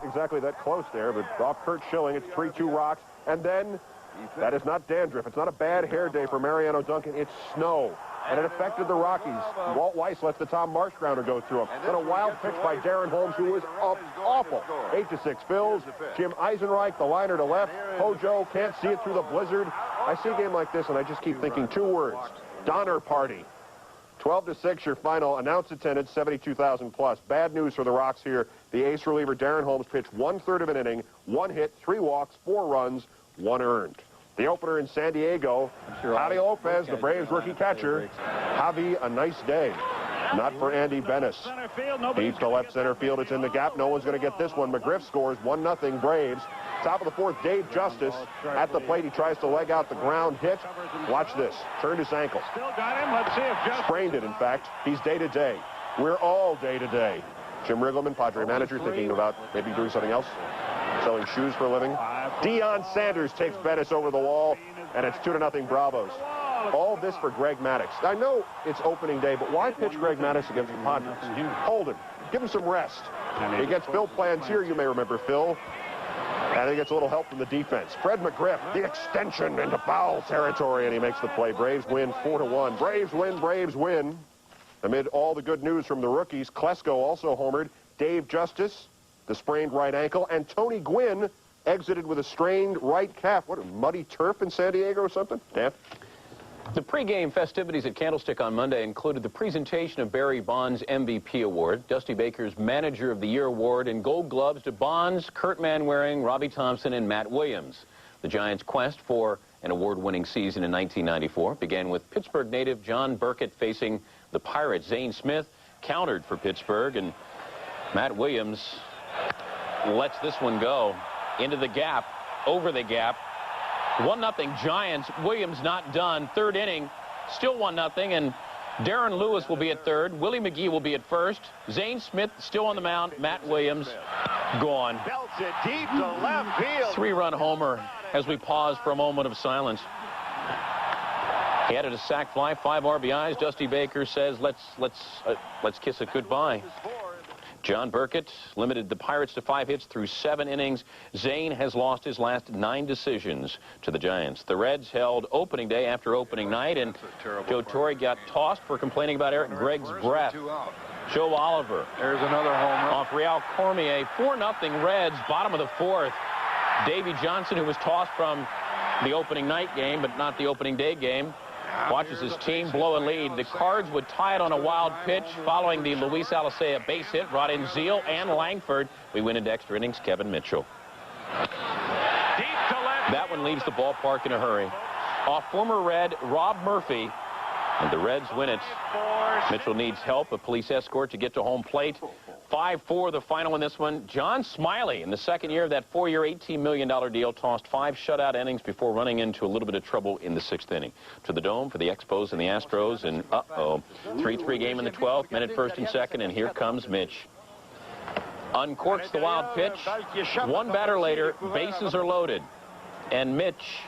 Exactly that close there, but off Curt Schilling, it's 3-2 Rocks. And then, that is not dandruff. It's not a bad hair day for Mariano Duncan. It's snow. And it affected the Rockies. Walt Weiss lets the Tom Marsh grounder go through him. Then a wild pitch by Darren Holmes, who was awful. 8-6 Phils. Jim Eisenreich, the liner to left. Hojo can't see it through the blizzard. I see a game like this, and I just keep thinking two words. Donner Party. 12-6, your final. Announced attendance, 72,000 plus. Bad news for the Rocks here. The ace reliever, Darren Holmes, pitched 1/3 of an inning, 1 hit, 3 walks, 4 runs, 1 earned. The opener in San Diego, Javi Lopez, the Braves rookie catcher. Javi, a nice day. Not for Andy Benes. Deep to left center field. It's in the gap. No one's going to get this one. McGriff scores 1-0 Braves. Top of the 4th, Dave Justice at the plate. He tries to leg out the ground hit. Watch this. Turned his ankle. Still got him. Let's see if Justice... Sprained it, in fact. He's day-to-day. We're all day-to-day. Jim Riggleman, Padre manager, thinking about maybe doing something else. Selling shoes for a living. Deion Sanders takes Benes over the wall, and it's 2-0 Bravos. All this for Greg Maddux. I know it's opening day, but why pitch Greg Maddux against the Padres? Hold him. Give him some rest. He gets Phil Plantier, you may remember Phil. And he gets a little help from the defense. Fred McGriff, the extension into foul territory, and he makes the play. Braves win 4-1. Braves win, Braves win. Amid all the good news from the rookies, Klesko also homered. Dave Justice, the sprained right ankle, and Tony Gwynn exited with a strained right calf. What, a muddy turf in San Diego or something? Dan? The pregame festivities at Candlestick on Monday included the presentation of Barry Bonds' MVP Award, Dusty Baker's Manager of the Year Award, and Gold Gloves to Bonds, Kurt Manwaring, Robbie Thompson, and Matt Williams. The Giants' quest for an award-winning season in 1994 began with Pittsburgh native John Burkett facing the Pirates. Zane Smith countered for Pittsburgh, and Matt Williams lets this one go into the gap, over the gap. 1-0 Giants. Williams not done. 3rd inning, still 1-0, and Darren Lewis will be at 3rd. Willie McGee will be at 1st. Zane Smith still on the mound. Matt Williams gone. Belts it deep to left field. 3-run homer as we pause for a moment of silence. He added a sac fly, 5 RBIs. Dusty Baker says, let's kiss it goodbye. John Burkett limited the Pirates to 5 hits through 7 innings. Zane has lost his last 9 decisions to the Giants. The Reds held opening day after opening night, and Joe Torre got tossed for complaining about Eric Gregg's breath. Joe Oliver. There's another homer. Off Real Cormier. 4-0 Reds, bottom of the 4th. Davey Johnson, who was tossed from the opening night game, but not the opening day game, watches his team blow a lead. The Cards would tie it on a wild pitch following the Luis Alicea base hit, brought in Zeal and Langford. We win into extra innings. Kevin Mitchell. That one leaves the ballpark in a hurry. Off former Red Rob Murphy, and the Reds win it. Mitchell needs help, a police escort to get to home plate. 5-4 the final in this one. John Smiley, in the 2nd year of that 4-year, $18 million deal, tossed 5 shutout innings before running into a little bit of trouble in the 6th inning. To the Dome for the Expos and the Astros, and 3-3 game in the 12th, men at 1st and 2nd, and here comes Mitch. Uncorks the wild pitch. 1 batter later, bases are loaded, and Mitch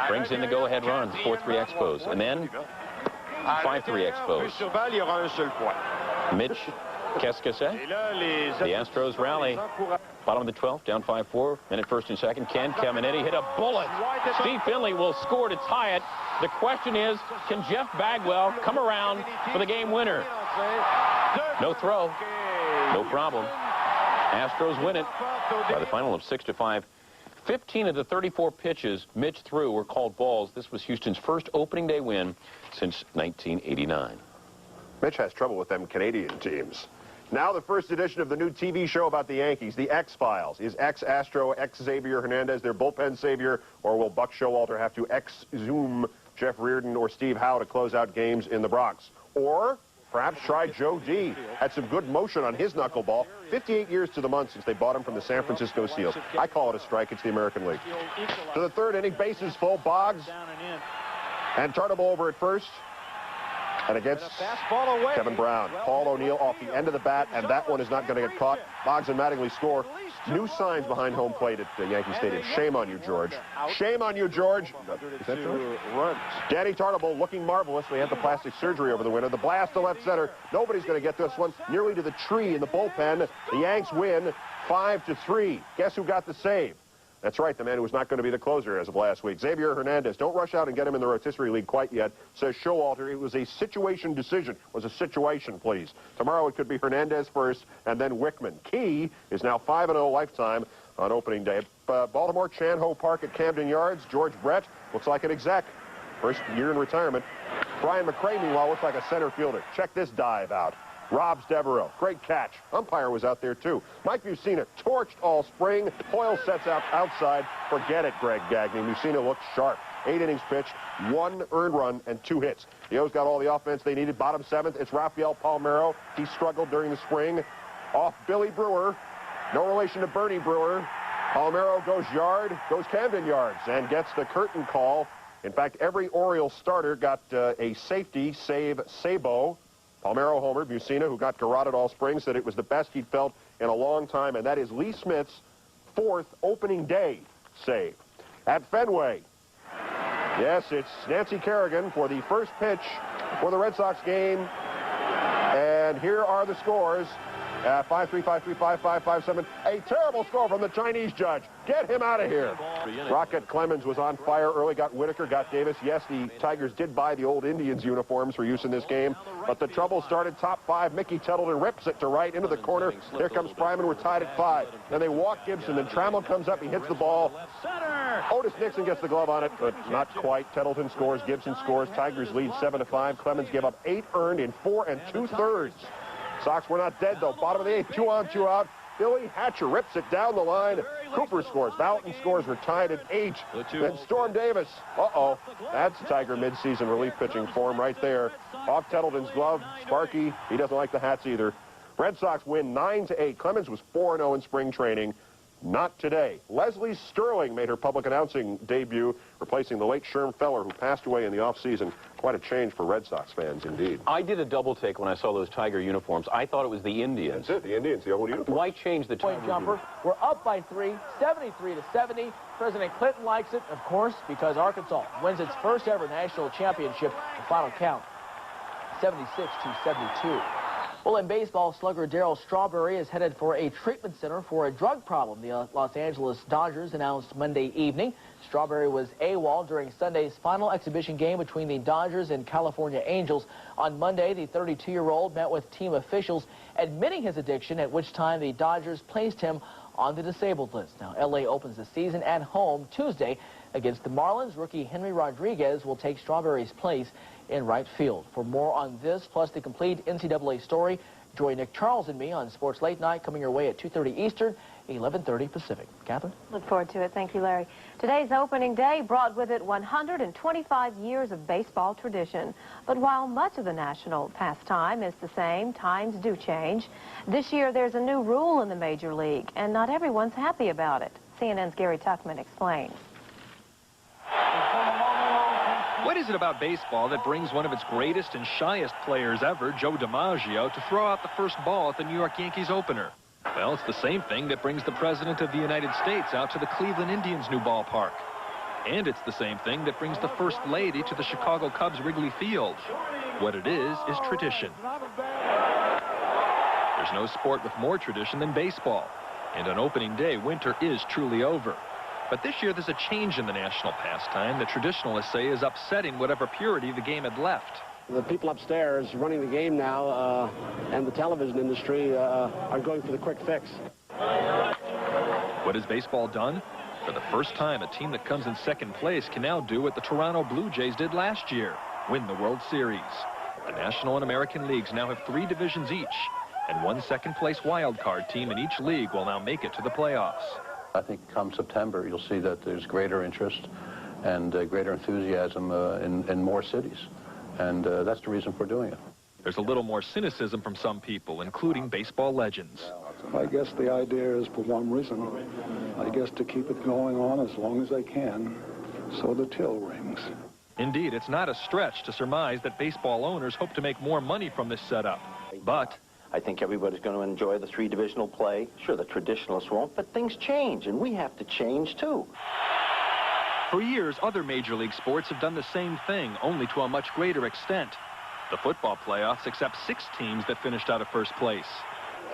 brings in the go-ahead run, 4-3 Expos, and then 5-3 Expos. Mitch, qu'est-ce que c'est? The Astros rally. Bottom of the 12th, down 5-4. Men at 1st and 2nd. Ken Caminiti hit a bullet. Steve Finley will score to tie it. The question is, can Jeff Bagwell come around for the game winner? No throw. No problem. Astros win it by the final of 6-5. 15 of the 34 pitches Mitch threw were called balls. This was Houston's first opening day win since 1989. Mitch has trouble with them Canadian teams. Now the first edition of the new TV show about the Yankees, The X-Files. Is ex-Astro, ex-Xavier Hernandez their bullpen savior, or will Buck Showalter have to ex-Zoom Jeff Reardon or Steve Howe to close out games in the Bronx? Or perhaps try Joe D. Had some good motion on his knuckleball. 58 years to the month since they bought him from the San Francisco Seals. I call it a strike. It's the American League. To the 3rd inning, bases full. Boggs and Tarnable over at 1st. And against Kevin Brown, Paul O'Neill off the end of the bat, and that one is not going to get caught. Boggs and Mattingly score. New signs behind home plate at Yankee Stadium. Shame on you, George. Shame on you, George. Is that George? Danny Tartabull looking marvelous. We had the plastic surgery over the winter. The blast to left center. Nobody's going to get this one. Nearly to the tree in the bullpen. The Yanks win 5-3. Guess who got the save? That's right, the man who was not going to be the closer as of last week. Xavier Hernandez. Don't rush out and get him in the rotisserie league quite yet, says Showalter. It was a situation decision. It was a situation, please. Tomorrow it could be Hernandez first and then Wickman. Key is now 5-0 lifetime on opening day. Baltimore, Chan Ho Park at Camden Yards. George Brett looks like an exec. First year in retirement. Brian McRae, meanwhile, looks like a center fielder. Check this dive out. Robs Devereaux. Great catch. Umpire was out there, too. Mike Mussina torched all spring. Hoyle sets out outside. Forget it, Greg Gagne. Mussina looked sharp. 8 innings pitched, 1 earned run, and 2 hits. The O's got all the offense they needed. Bottom 7th, it's Rafael Palmeiro. He struggled during the spring. Off Billy Brewer. No relation to Bernie Brewer. Palmeiro goes Camden Yards, and gets the curtain call. In fact, every Orioles starter got a safety save Sabo. Palmeiro homered. Mussina, who got garroted all spring, said it was the best he'd felt in a long time, and that is Lee Smith's 4th opening day save. At Fenway, yes, it's Nancy Kerrigan for the first pitch for the Red Sox game, and here are the scores. 5-3, 5-3, 5-5, 5-7. A terrible score from the Chinese judge. Get him out of here. Rocket Clemens was on fire early, got Whitaker, got Davis. Yes, the Tigers did buy the old Indians uniforms for use in this game, but the trouble started top 5. Mickey Tettleton rips it to right into the corner. There comes Fryman. We're tied at 5. Then they walk Gibson. Then Trammell comes up. He hits the ball. Otis Nixon gets the glove on it, but not quite. Tettleton scores. Gibson scores. Tigers lead 7-5. Clemens gave up 8 earned in 4 2/3. Sox were not dead, though. Bottom of the 8th, 2 on, 2 out. Billy Hatcher rips it down the line. Cooper scores. Vallotton scores. We're tied at 8. Then Storm Davis. Uh-oh. That's Tiger midseason relief pitching form right there. Off Tettleton's glove. Sparky, he doesn't like the hats either. Red Sox win 9-8. Clemens was 4-0 in spring training. Not today. Leslie Sterling made her public announcing debut, replacing the late Sherm Feller, who passed away in the offseason. Quite a change for Red Sox fans, indeed. I did a double take when I saw those Tiger uniforms. I thought it was the Indians. That's it, the Indians, the old uniform. Why change the Tiger jumper? We're up by 3, 73-70. President Clinton likes it, of course, because Arkansas wins its first ever national championship. The final count, 76-72. Well, in baseball, slugger Darryl Strawberry is headed for a treatment center for a drug problem. The Los Angeles Dodgers announced Monday evening. Strawberry was AWOL during Sunday's final exhibition game between the Dodgers and California Angels. On Monday, the 32-year-old met with team officials admitting his addiction, at which time the Dodgers placed him on the disabled list. Now, L.A. opens the season at home Tuesday against the Marlins. Rookie Henry Rodriguez will take Strawberry's place in right field. For more on this, plus the complete NCAA story, join Nick Charles and me on Sports Late Night, coming your way at 2:30 Eastern, 11:30 Pacific. Catherine? Look forward to it. Thank you, Larry. Today's opening day brought with it 125 years of baseball tradition. But while much of the national pastime is the same, times do change. This year, there's a new rule in the Major League, and not everyone's happy about it. CNN's Gary Tuckman explains. What is it about baseball that brings one of its greatest and shyest players ever, Joe DiMaggio, to throw out the first ball at the New York Yankees opener? Well, it's the same thing that brings the President of the United States out to the Cleveland Indians' new ballpark. And it's the same thing that brings the First Lady to the Chicago Cubs' Wrigley Field. What it is tradition. There's no sport with more tradition than baseball. And on opening day, winter is truly over. But this year, there's a change in the national pastime that traditionalists say is upsetting whatever purity the game had left. The people upstairs running the game now and the television industry are going for the quick fix. What has baseball done? For the first time, a team that comes in second place can now do what the Toronto Blue Jays did last year, win the World Series. The National and American Leagues now have 3 divisions each, and 1 second-place wildcard team in each league will now make it to the playoffs. I think come September, you'll see that there's greater interest and greater enthusiasm in more cities. And that's the reason for doing it. There's a little more cynicism from some people, including baseball legends. I guess the idea is, for one reason, I guess to keep it going on as long as they can, so the till rings. Indeed, it's not a stretch to surmise that baseball owners hope to make more money from this setup. But I think everybody's going to enjoy the three-divisional play. Sure, the traditionalists won't, but things change, and we have to change, too. for years, other major league sports have done the same thing, only to a much greater extent. The football playoffs accept 6 teams that finished out of first place.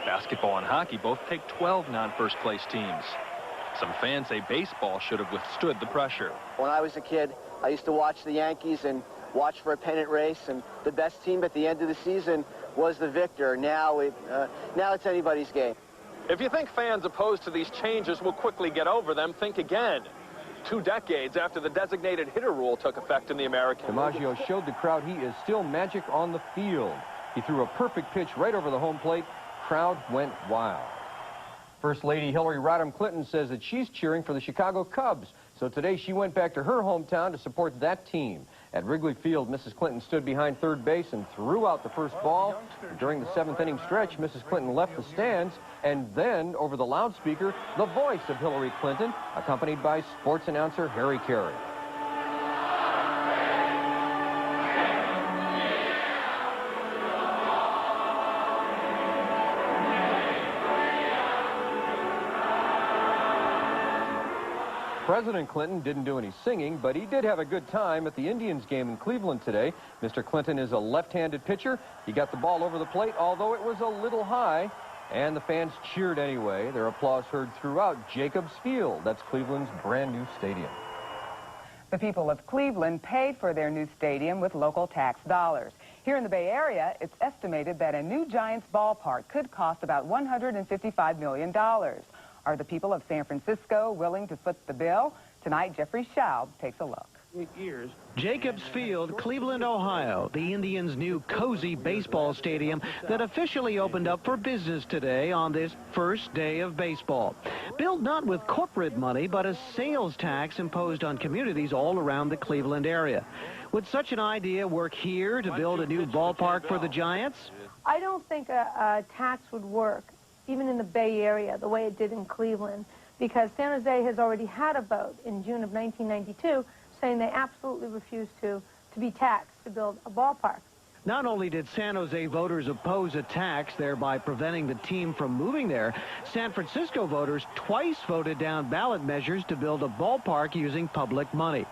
Basketball and hockey both take 12 non-first place teams. Some fans say baseball should have withstood the pressure. When I was a kid, I used to watch the Yankees and watch for a pennant race, and the best team at the end of the season was the victor. Now it's anybody's game. If you think fans opposed to these changes will quickly get over them, think again. 2 decades after the designated hitter rule took effect in the American League. DiMaggio showed the crowd he is still magic on the field. He threw a perfect pitch right over the home plate. Crowd went wild. First Lady Hillary Rodham Clinton says that she's cheering for the Chicago Cubs. So today she went back to her hometown to support that team. At Wrigley Field, Mrs. Clinton stood behind third base and threw out the first ball. During the 7th inning stretch, Mrs. Clinton left the stands, and then, over the loudspeaker, the voice of Hillary Clinton, accompanied by sports announcer Harry Carey. President Clinton didn't do any singing, but he did have a good time at the Indians game in Cleveland today. Mr. Clinton is a left-handed pitcher. He got the ball over the plate, although it was a little high, and the fans cheered anyway. Their applause heard throughout Jacobs Field. That's Cleveland's brand new stadium. The people of Cleveland paid for their new stadium with local tax dollars. Here in the Bay Area, it's estimated that a new Giants ballpark could cost about $155 million. Are the people of San Francisco willing to foot the bill? Tonight, Jeffrey Schaub takes a look. Jacobs Field, Cleveland, Ohio, the Indians' new cozy baseball stadium that officially opened up for business today on this first day of baseball. Built not with corporate money, but a sales tax imposed on communities all around the Cleveland area. Would such an idea work here to build a new ballpark for the Giants? I don't think a tax would work, even in the Bay Area, the way it did in Cleveland, because San Jose has already had a vote in June of 1992 saying they absolutely refuse to be taxed to build a ballpark. Not only did San Jose voters oppose a tax, thereby preventing the team from moving there, San Francisco voters twice voted down ballot measures to build a ballpark using public money.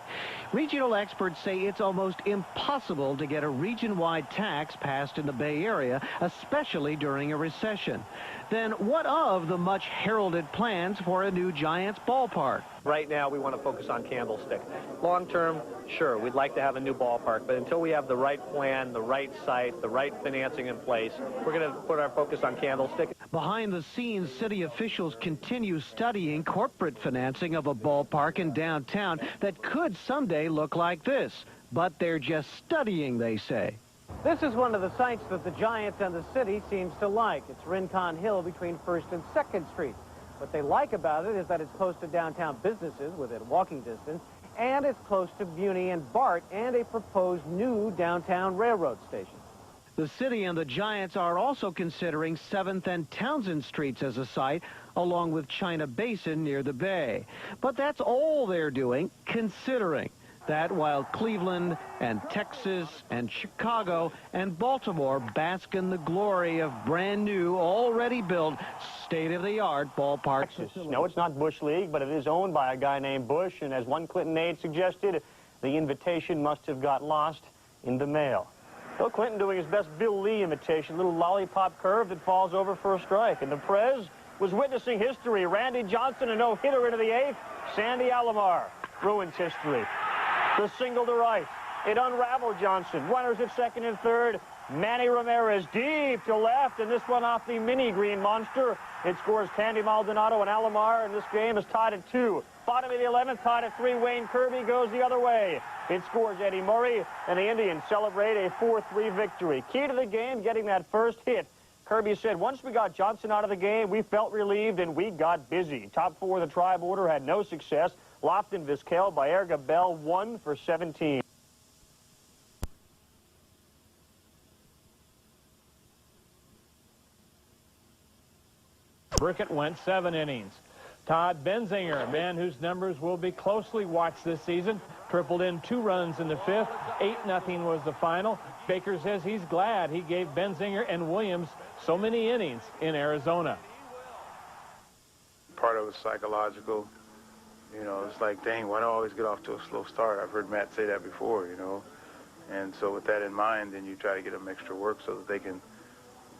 Regional experts say it's almost impossible to get a region-wide tax passed in the Bay Area, especially during a recession. Then what of the much heralded plans for a new Giants ballpark? Right now, we want to focus on Candlestick. Long term, sure, we'd like to have a new ballpark, but until we have the right plan, the right site, the right financing in place, we're going to put our focus on Candlestick. Behind the scenes, city officials continue studying corporate financing of a ballpark in downtown that could someday look like this. But they're just studying, they say. This is one of the sites that the Giants and the city seems to like. It's Rincon Hill between 1st and 2nd Street. What they like about it is that it's close to downtown businesses within walking distance, and it's close to Muni and BART and a proposed new downtown railroad station. The city and the Giants are also considering 7th and Townsend Streets as a site, along with China Basin near the bay. But that's all they're doing, considering. That while Cleveland and Texas and Chicago and Baltimore bask in the glory of brand new, already built, state-of-the-art ballparks. No, it's not Bush League, but it is owned by a guy named Bush, and as one Clinton aide suggested, the invitation must have got lost in the mail. Bill Clinton doing his best Bill Lee imitation, little lollipop curve that falls over for a strike, and the Prez was witnessing history. Randy Johnson, a no-hitter into the 8th. Sandy Alomar ruins history. The single to right. It unraveled Johnson. Runners at 2nd and 3rd. Manny Ramirez deep to left, and this one off the mini green monster. It scores Candy Maldonado and Alomar, and this game is tied at 2. Bottom of the 11th, tied at 3. Wayne Kirby goes the other way. It scores Eddie Murray, and the Indians celebrate a 4-3 victory. Key to the game, getting that first hit. Kirby said, once we got Johnson out of the game, we felt relieved, and we got busy. Top 4 of the Tribe order had no success. Lofton, Vizquel, Baerga, Bell, 1 for 17. Burkett went 7 innings. Todd Benzinger, a man whose numbers will be closely watched this season, tripled in 2 runs in the 5th. 8-0 was the final. Baker says he's glad he gave Benzinger and Williams so many innings in Arizona. Part of it's psychological. You know, it's like, dang, why do I always get off to a slow start? I've heard Matt say that before, you know. And so with that in mind, then you try to get them extra work so that they can,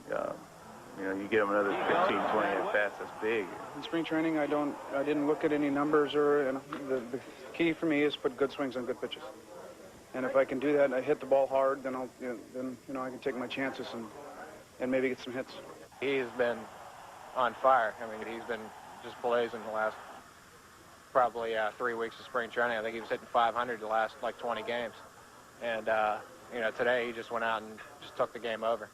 you know, you get them another 15, 20 at bats. That's big. In spring training, I didn't look at any numbers or the key for me is put good swings on good pitches. And if I can do that and I hit the ball hard, then I can take my chances and maybe get some hits. He's been on fire. I mean, he's been just blazing the last probably 3 weeks of spring training. I think he was hitting 500 the last like 20 games. And you know, today he just went out and just took the game over.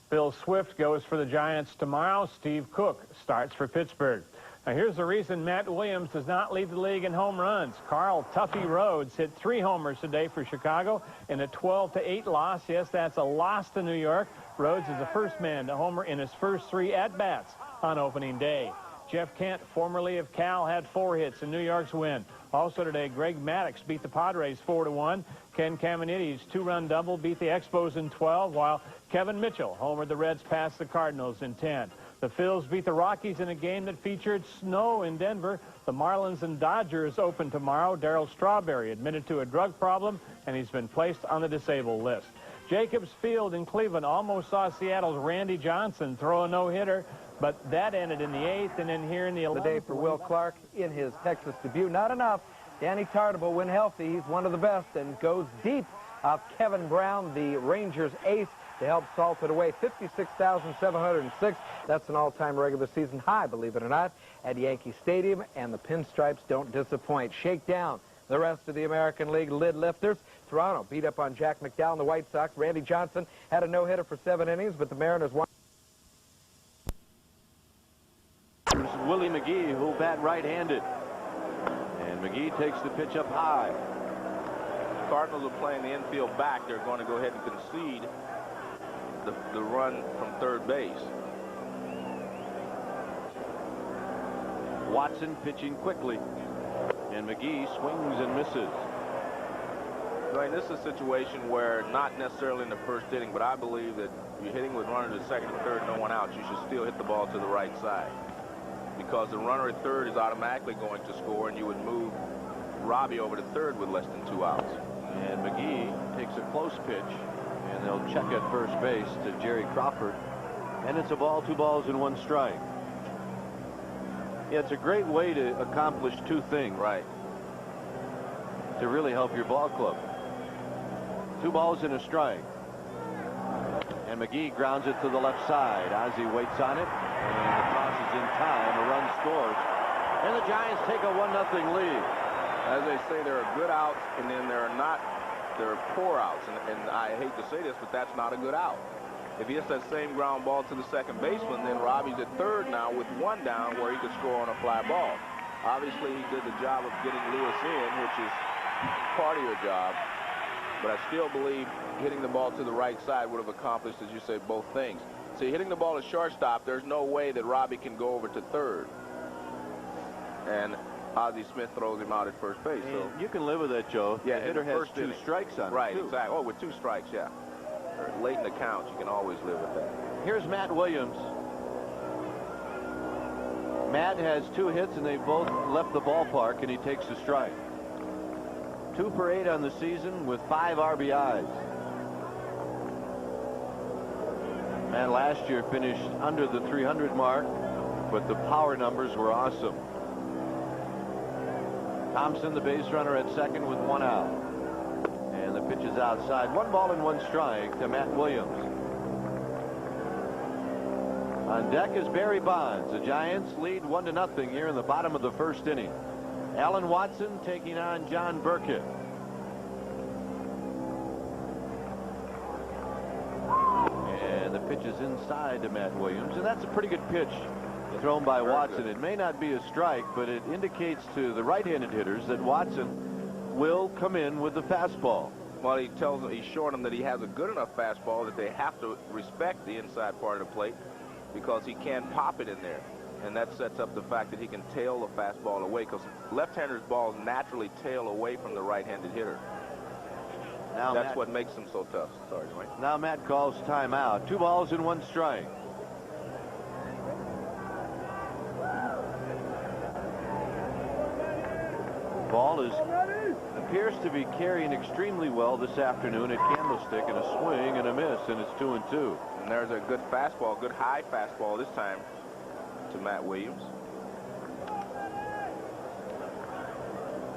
Phil Swift goes for the Giants tomorrow. Steve Cook starts for Pittsburgh. Now, here's the reason Matt Williams does not lead the league in home runs. Carl Tuffy Rhodes hit 3 homers today for Chicago in a 12-8 loss. Yes, that's a loss to New York. Rhodes is the first man to homer in his first 3 at-bats on opening day. Jeff Kent, formerly of Cal, had 4 hits in New York's win. Also today, Greg Maddux beat the Padres 4-1. Ken Caminiti's 2-run double beat the Expos in 12, while Kevin Mitchell homered the Reds past the Cardinals in 10. The Phils beat the Rockies in a game that featured snow in Denver. The Marlins and Dodgers open tomorrow. Darryl Strawberry admitted to a drug problem, and he's been placed on the disabled list. Jacobs Field in Cleveland almost saw Seattle's Randy Johnson throw a no-hitter, but that ended in the 8th, and then here in the 11th. The day for Will Clark in his Texas debut. Not enough. Danny Tartabull, when healthy, he's one of the best and goes deep off Kevin Brown, the Rangers ace, to help salt it away. 56,706. That's an all-time regular season high, believe it or not, at Yankee Stadium, and the Pinstripes don't disappoint. Shake down the rest of the American League lid lifters. Toronto beat up on Jack McDowell and the White Sox. Randy Johnson had a no-hitter for 7 innings, but the Mariners won. Willie McGee, who'll bat right-handed. And McGee takes the pitch up high. Cardinals are playing the infield back. They're going to go ahead and concede the run from third base. Watson pitching quickly. And McGee swings and misses. I mean, this is a situation where not necessarily in the first inning, but I believe that if you're hitting with runner to second and third, no one out, you should still hit the ball to the right side. Because the runner at third is automatically going to score, and you would move Robbie over to third with less than 2 outs. And McGee takes a close pitch, and they'll check at first base to Jerry Crawford. And it's a ball, 2 balls, and 1 strike. Yeah, it's a great way to accomplish 2 things. Right. To really help your ball club. 2 balls and a strike. And McGee grounds it to the left side. Ozzie waits on it, and the toss is in time. A run scores. And the Giants take a 1-0 lead. As they say, there are good outs, and then there are poor outs. And I hate to say this, but that's not a good out. If he hits that same ground ball to the second baseman, then Robbie's at third now with 1 down where he could score on a fly ball. Obviously, he did the job of getting Lewis in, which is part of your job. But I still believe hitting the ball to the right side would have accomplished, as you say, both things. See, hitting the ball to shortstop, there's no way that Robbie can go over to third. And Ozzie Smith throws him out at first base. So you can live with that, Joe. Yeah, the hitter has 2 strikes on him. Right, exactly. Oh, with 2 strikes, yeah. Late in the count, you can always live with that. Here's Matt Williams. Matt has 2 hits, and they both left the ballpark, and he takes a strike. 2 for 8 on the season with 5 RBIs. Matt last year finished under the 300 mark, but the power numbers were awesome. Thompson, the base runner, at second with 1 out. And the pitch is outside. 1 ball and 1 strike to Matt Williams. On deck is Barry Bonds. The Giants lead 1-0 here in the bottom of the first inning. Alan Watson taking on John Burkett. And the pitch is inside to Matt Williams. And that's a pretty good pitch thrown by Watson. It may not be a strike, but it indicates to the right-handed hitters that Watson will come in with the fastball. Well, he's showing them that he has a good enough fastball that they have to respect the inside part of the plate because he can pop it in there. And that sets up the fact that he can tail the fastball away, because left-handers' balls naturally tail away from the right-handed hitter. Now That's Matt, what makes them so tough. Sorry, Dwayne. Now Matt calls timeout. 2 balls and 1 strike. Ball appears to be carrying extremely well this afternoon at Candlestick, and a swing and a miss, and it's 2-2. And there's a good fastball, good high fastball this time to Matt Williams.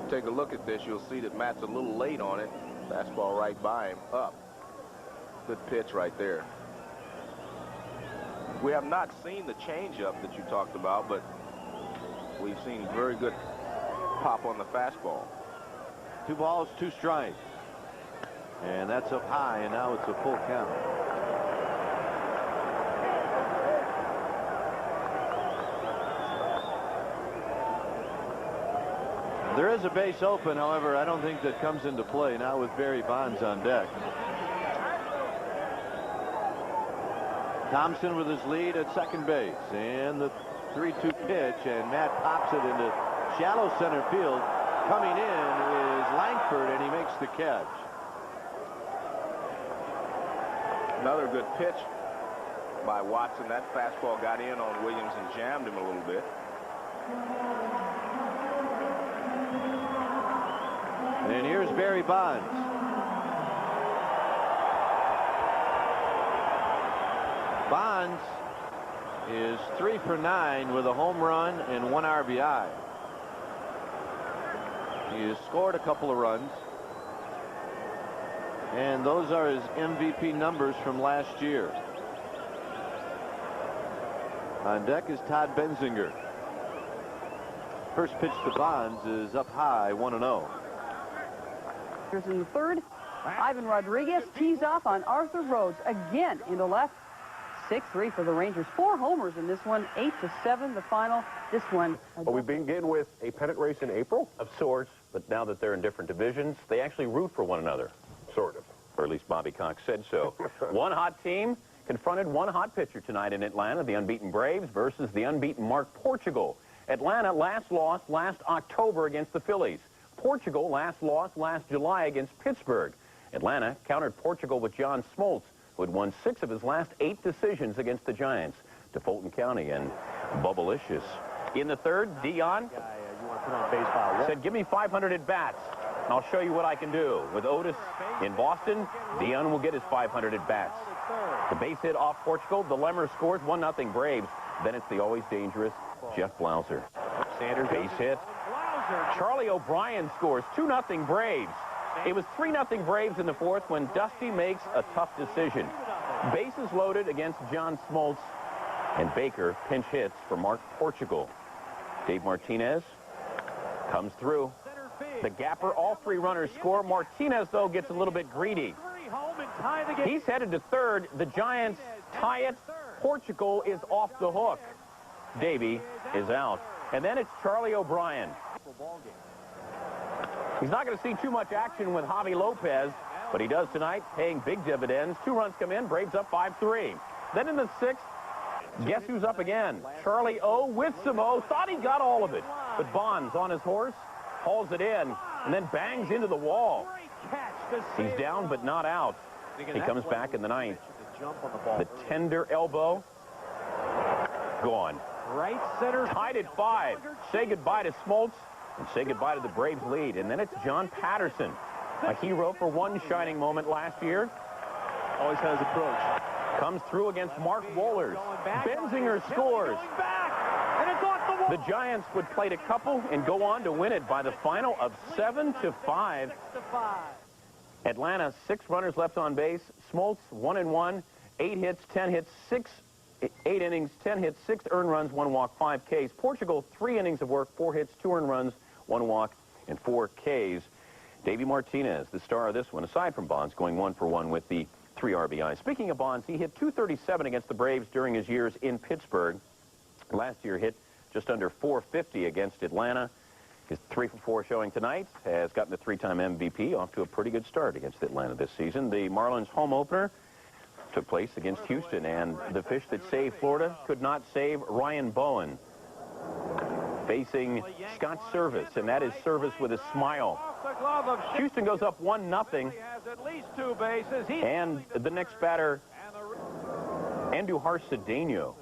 Take a look at this. You'll see that Matt's a little late on it. Fastball right by him, up. Good pitch right there. We have not seen the changeup that you talked about, but we've seen very good pop on the fastball. 2 balls, 2 strikes. And that's up high, and now it's a full count. There is a base open, however, I don't think that comes into play now with Barry Bonds on deck. Thompson with his lead at second base, and the 3-2 pitch, and Matt pops it into shallow center field. Coming in is Langford, and he makes the catch. Another good pitch by Watson. That fastball got in on Williams and jammed him a little bit. And here's Barry Bonds. Bonds is 3 for 9 with a home run and 1 RBI. He has scored a couple of runs. And those are his MVP numbers from last year. On deck is Todd Benzinger. First pitch to Bonds is up high, 1-0. Here's in the third. Ivan Rodriguez tees off on Arthur Rhodes again into left. 6-3 for the Rangers. 4 homers in this one. 8-7 the final. This one. Well, we begin with a pennant race in April of sorts, but now that they're in different divisions, they actually root for one another. Sort of. Or at least Bobby Cox said so. One hot team confronted one hot pitcher tonight in Atlanta, the unbeaten Braves versus the unbeaten Mark Portugal. Atlanta last lost last October against the Phillies. Portugal last lost last July against Pittsburgh. Atlanta countered Portugal with John Smoltz, who had won 6 of his last 8 decisions against the Giants, to Fulton County and Bubblicious. In the third, Dion said, give me 500 at-bats, and I'll show you what I can do. With Otis in Boston, Dion will get his 500 at-bats. The base hit off Portugal. The Lemmer scores 1-0 Braves. Then it's the always dangerous Jeff Blauser. Sanders base hit. Charlie O'Brien scores 2-0 Braves. It was 3-0 Braves in the fourth when Dusty makes a tough decision. Bases loaded against John Smoltz, and Baker pinch hits for Mark Portugal. Dave Martinez comes through. The gapper, all 3 runners score. Martinez, though, gets a little bit greedy. He's headed to third. The Giants tie it. Portugal is off the hook. Davey is out. And then it's Charlie O'Brien. He's not going to see too much action with Javi Lopez, but he does tonight, paying big dividends. 2 runs come in, Braves up 5-3. Then in the 6th, guess who's up again? Charlie O with some O. Thought he got all of it, but Bonds on his horse hauls it in and then bangs into the wall. He's down but not out. He comes back in the 9th. The tender elbow, gone. Right center. Tied at 5. Say goodbye to Smoltz and say goodbye to the Braves lead. And then it's John Patterson, a hero for one shining moment last year. Always has approach. Comes through against Mark Wohlers. Benzinger scores. The Giants would play a couple and go on to win it by the final of 7-5. Atlanta, 6 runners left on base. Smoltz, 1-1, 8 hits, 10 hits, 8 innings, 10 hits, 6 earned runs, 1 walk, 5 Ks. Portugal, 3 innings of work, 4 hits, 2 earned runs, 1 walk, and 4 Ks. Davey Martinez, the star of this one, aside from Bonds, going 1 for 1 with the 3 RBIs. Speaking of Bonds, he hit .237 against the Braves during his years in Pittsburgh. Last year hit just under .450 against Atlanta. His 3 for 4 showing tonight has gotten the 3-time MVP, off to a pretty good start against Atlanta this season. The Marlins home opener took place against Houston, and the fish that saved Florida could not save Ryan Bowen. facing Scott Service, and that is Service with a smile. Houston goes up 1-0. And the next batter, Andujar Cedeno.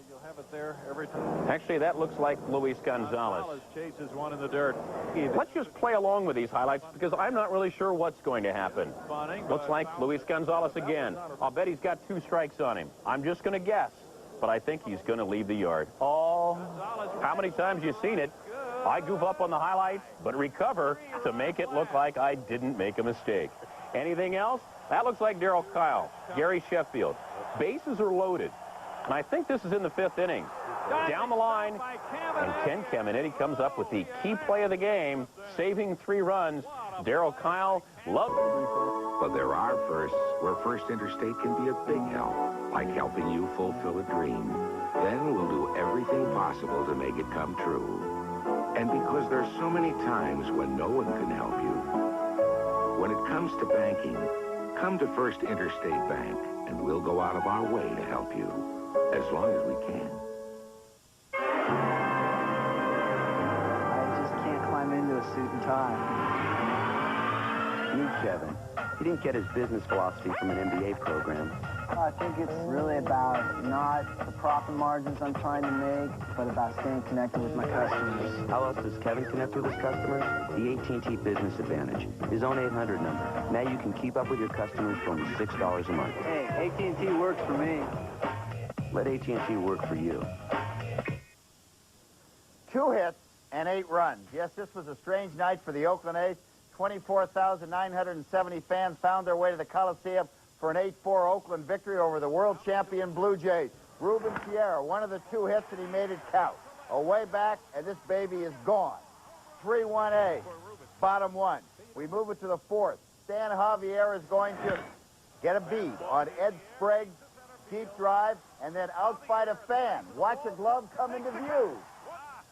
Actually, that looks like Luis Gonzalez. Chases one in the dirt. Let's just play along with these highlights because I'm not really sure what's going to happen. Looks like Luis Gonzalez again. I'll bet he's got 2 strikes on him. I'm just going to guess, but I think he's going to leave the yard. Oh, how many times you seen it? I goof up on the highlights, but recover to make it look like I didn't make a mistake. Anything else? That looks like Darryl Kyle, Gary Sheffield. Bases are loaded. And I think this is in the 5th inning. Down the line, and Ken Caminiti comes up with the key play of the game, saving 3 runs. Darryl Kyle loves. But there are firsts where First Interstate can be a big help, like helping you fulfill a dream. Then we'll do everything possible to make it come true. And because there's so many times when no one can help you, when it comes to banking, come to First Interstate Bank, and we'll go out of our way to help you, as long as we can. I just can't climb into a suit and tie. Meet Kevin. He didn't get his business philosophy from an MBA program. I think it's really about not the profit margins I'm trying to make, but about staying connected with my customers. How else does Kevin connect with his customers? The AT&T Business Advantage, his own 800 number. Now you can keep up with your customers for only $6 a month. Hey, AT&T works for me. Let AT&T work for you. 2 hits and 8 runs. Yes, this was a strange night for the Oakland A's. 24,970 fans found their way to the Coliseum for an 8-4 Oakland victory over the world champion Blue Jays. Ruben Sierra, one of the 2 hits, and he made it count. Away back, and this baby is gone. 3-1 A's, bottom 1. We move it to the 4th. Stan Javier is going to get a bead on Ed Sprague's deep drive, and then outfight a fan. Watch a glove come into view.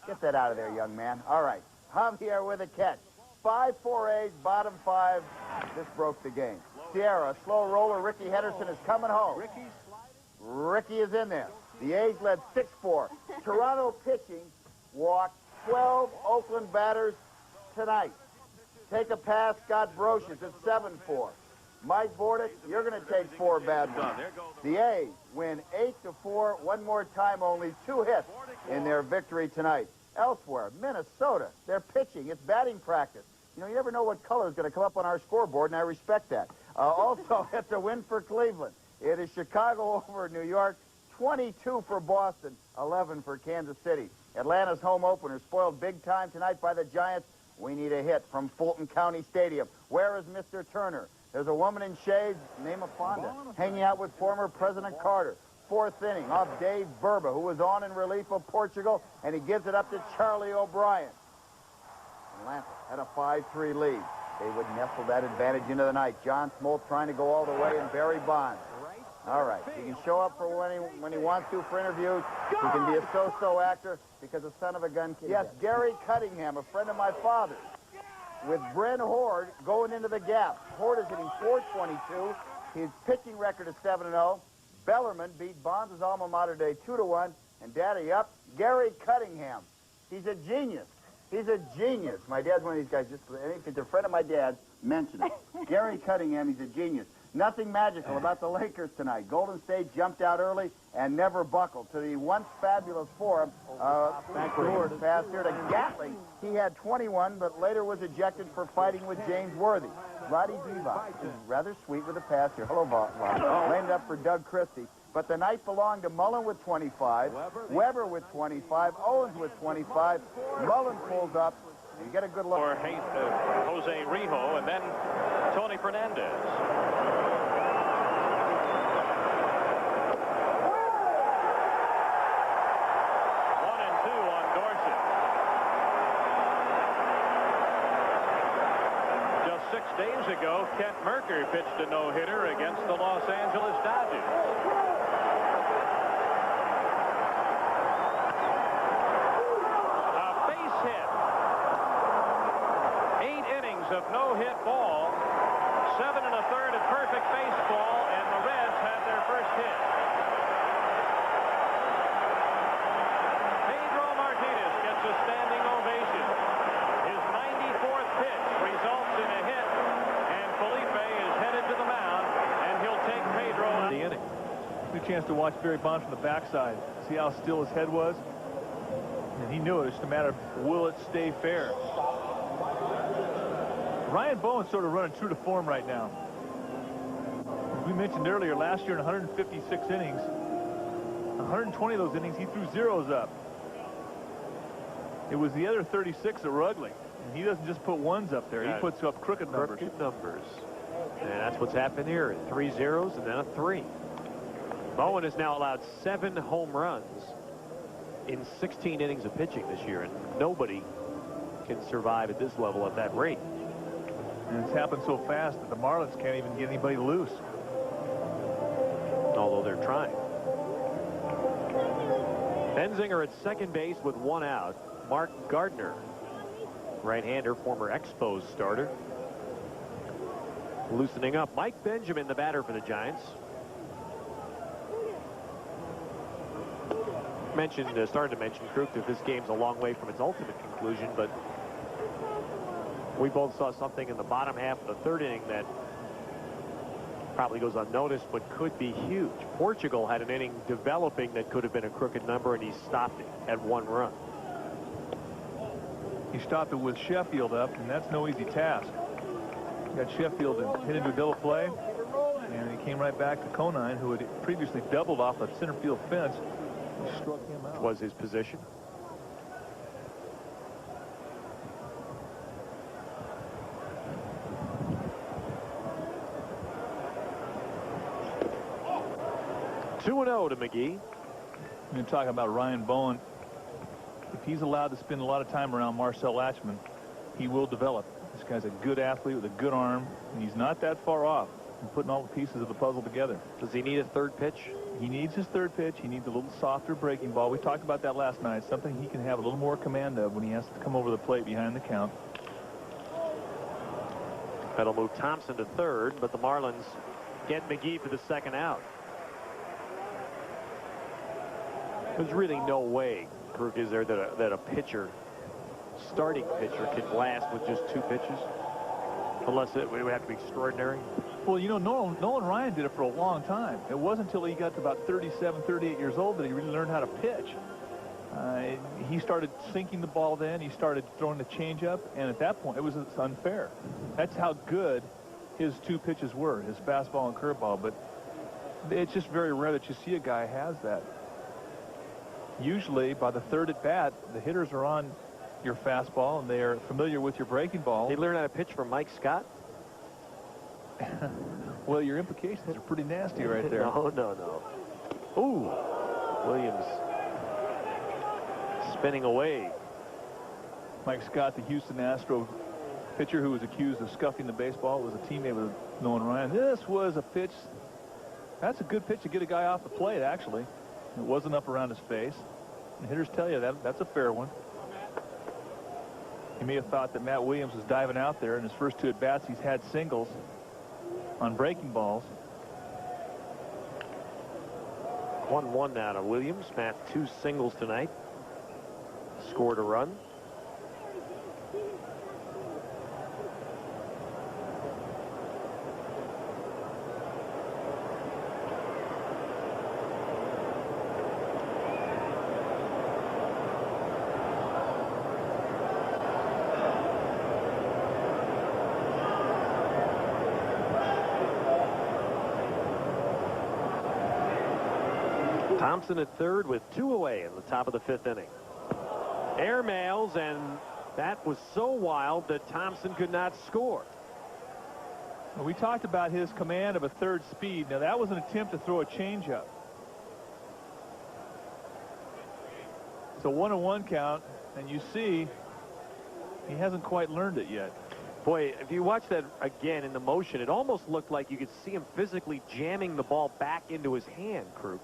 Get that out of there, young man. All right, Javier with a catch. 5-4 A's, bottom 5. This broke the game. Sierra, slow roller. Ricky Henderson is coming home. Ricky is in there. The A's led 6-4. Toronto pitching walked 12 Oakland batters tonight. Take a pass, Scott Brocious at 7-4. Mike Bordick, you're going to take 4 bad ones. The A's win 8-4. One more time, only 2 hits in their victory tonight. Elsewhere, Minnesota, they're pitching. It's batting practice. You know, you never know what color is going to come up on our scoreboard, and I respect that. Also, it's a win for Cleveland. It is Chicago over New York, 22 for Boston, 11 for Kansas City. Atlanta's home opener spoiled big time tonight by the Giants. We need a hit from Fulton County Stadium. Where is Mr. Turner? There's a woman in shades, name of Fonda, hanging out with former President Carter. 4th inning off Dave Burba, who was on in relief of Portugal, and he gives it up to Charlie O'Brien. Atlanta had a 5-3 lead. They would nestle that advantage into the night. John Smoltz trying to go all the way, and Barry Bonds. All right, he can show up for when he wants to for interviews. He can be a so-so actor because a son of a gun kid. Yes, Gary Cunningham, a friend of my father's, with Bryn Horde going into the gap. Horde is hitting .422. His pitching record is 7-0. Bellerman beat Bonds' alma mater today 2-1. And daddy up, Gary Cunningham. He's a genius. He's a genius. My dad's one of these guys. If it's a friend of my dad's, mention it. Gary Cunningham, he's a genius. Nothing magical about the Lakers tonight. Golden State jumped out early and never buckled to the once fabulous Forum. Thanks for his pass here to Gatling. He had 21, but later was ejected for fighting with James Worthy. Roddy Divac is rather sweet with a pass here. Hello, Roddy. Lamed up for Doug Christie. But the night belonged to Mullen with 25, Weber with 25, Owens with 25. Mullen pulls up. You get a good look. For Jose Rijo, and then Tony Fernandez. 1-2 on Dorsett. Just 6 days ago, Kent Mercker pitched a no-hitter against the Los Angeles Dodgers. Of no-hit ball, 7 1/3 of perfect baseball, and the Reds had their first hit. Pedro Martinez gets a standing ovation. watch Barry Bonds from the backside. See how still his head was? And he knew it. It's just a matter of will it stay fair. Ryan Bowen's sort of running true to form right now. As we mentioned earlier, last year in 156 innings, 120 of those innings, he threw zeros up. It was the other 36 that were ugly. And he doesn't just put ones up there. He puts up crooked numbers. Crooked numbers. And that's what's happened here. 3 zeros and then a 3. Bowen has now allowed 7 home runs in 16 innings of pitching this year, and nobody can survive at this level at that rate. And it's happened so fast that the Marlins can't even get anybody loose. Although they're trying. Benzinger at second base with 1 out. Mark Gardner, right-hander, former Expos starter, loosening up. Mike Benjamin, the batter for the Giants. Started to mention, Kruk, that this game's a long way from its ultimate conclusion, but we both saw something in the bottom half of the 3rd inning that probably goes unnoticed, but could be huge. Portugal had an inning developing that could have been a crooked number, and he stopped it at 1 run. He stopped it with Sheffield up, and that's no easy task. He got Sheffield and hit into a double play, and he came right back to Conine, who had previously doubled off a center field fence. He struck him out. Was his position. Two 2-0 to McGee. You're talking about Ryan Bowen. If he's allowed to spend a lot of time around Marcel Latchman, he will develop. This guy's a good athlete with a good arm, and he's not that far off from putting all the pieces of the puzzle together. Does he need a 3rd pitch? He needs his 3rd pitch. He needs a little softer breaking ball. We talked about that last night. Something he can have a little more command of when he has to come over the plate behind the count. That'll move Thompson to 3rd, but the Marlins get McGee for the 2nd out. There's really no way, Kruk, is there, that a pitcher, starting pitcher, can last with just 2 pitches? Unless it would have to be extraordinary. Well, you know, Nolan Ryan did it for a long time. It wasn't until he got to about 37, 38 years old that he really learned how to pitch. He started sinking the ball then. He started throwing the changeup, and at that point, it was unfair. That's how good his 2 pitches were, his fastball and curveball. But it's just very rare that you see a guy has that. Usually, by the 3rd at bat, the hitters are on your fastball, and they are familiar with your breaking ball. He learned how to pitch from Mike Scott? Well, your implications are pretty nasty right there. No. Ooh, Williams spinning away. Mike Scott, the Houston Astros pitcher who was accused of scuffing the baseball, was a teammate with Nolan Ryan. This was a pitch. That's a good pitch to get a guy off the plate, actually. It wasn't up around his face. And hitters tell you that's a fair one. You may have thought that Matt Williams was diving out there. In his first 2 at-bats, he's had singles on breaking balls. 1-1 now to Williams. Matt, 2 singles tonight. Scored a run. Thompson at 3rd with 2 away in the top of the 5th inning. Air mails, and that was so wild that Thompson could not score. Well, we talked about his command of a 3rd speed. Now, that was an attempt to throw a changeup. It's a 1-1 count, and you see he hasn't quite learned it yet. Boy, if you watch that again in the motion, it almost looked like you could see him physically jamming the ball back into his hand, Kruk,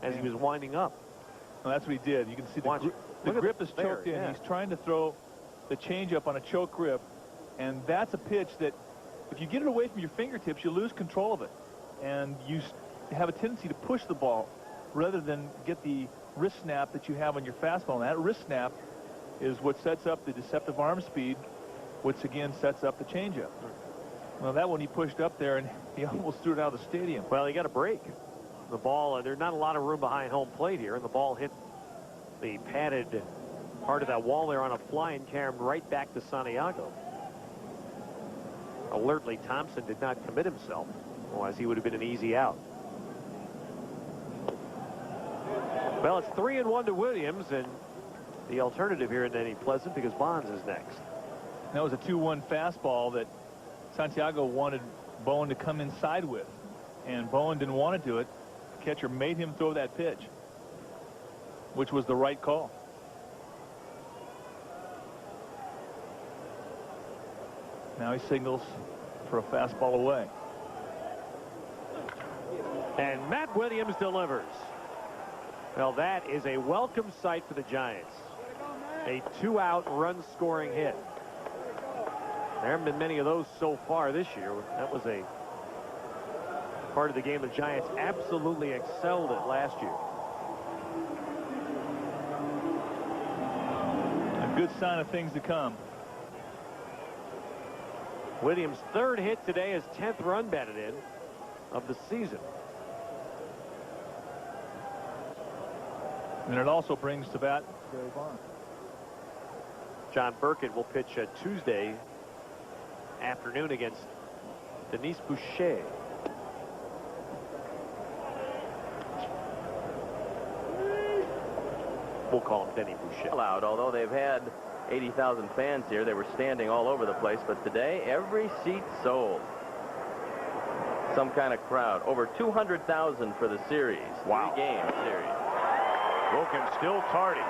as he was winding up. Well, that's what he did. You can see the grip is choked in. Yeah. He's trying to throw the changeup on a choke grip, and that's a pitch that if you get it away from your fingertips, you lose control of it, and you have a tendency to push the ball rather than get the wrist snap that you have on your fastball. And that wrist snap is what sets up the deceptive arm speed, which again sets up the changeup. Well, that one he pushed up there, and he almost threw it out of the stadium. Well, he got a break. The ball, there's not a lot of room behind home plate here, and the ball hit the padded part of that wall there on a fly and carried right back to Santiago. Alertly, Thompson did not commit himself, otherwise he would have been an easy out. Well, it's 3-1 to Williams, and the alternative here isn't any pleasant because Bonds is next. That was a 2-1 fastball that Santiago wanted Bowen to come inside with, and Bowen didn't want to do it. The catcher made him throw that pitch, which was the right call. Now he signals for a fastball away. And Matt Williams delivers. Well, that is a welcome sight for the Giants. A 2-out run-scoring hit. There haven't been many of those so far this year. That was a part of the game the Giants absolutely excelled at last year. A good sign of things to come. Williams' third hit today, his 10th run batted in of the season. And it also brings to bat Barry Bonds. John Burkett will pitch Tuesday afternoon against Denis Boucher. We'll call him Denny Boucher. Loud, although they've had 80,000 fans here, they were standing all over the place, but today every seat sold. Some kind of crowd. Over 200,000 for the series. Wow. 3-game series. Wilkins still tardy.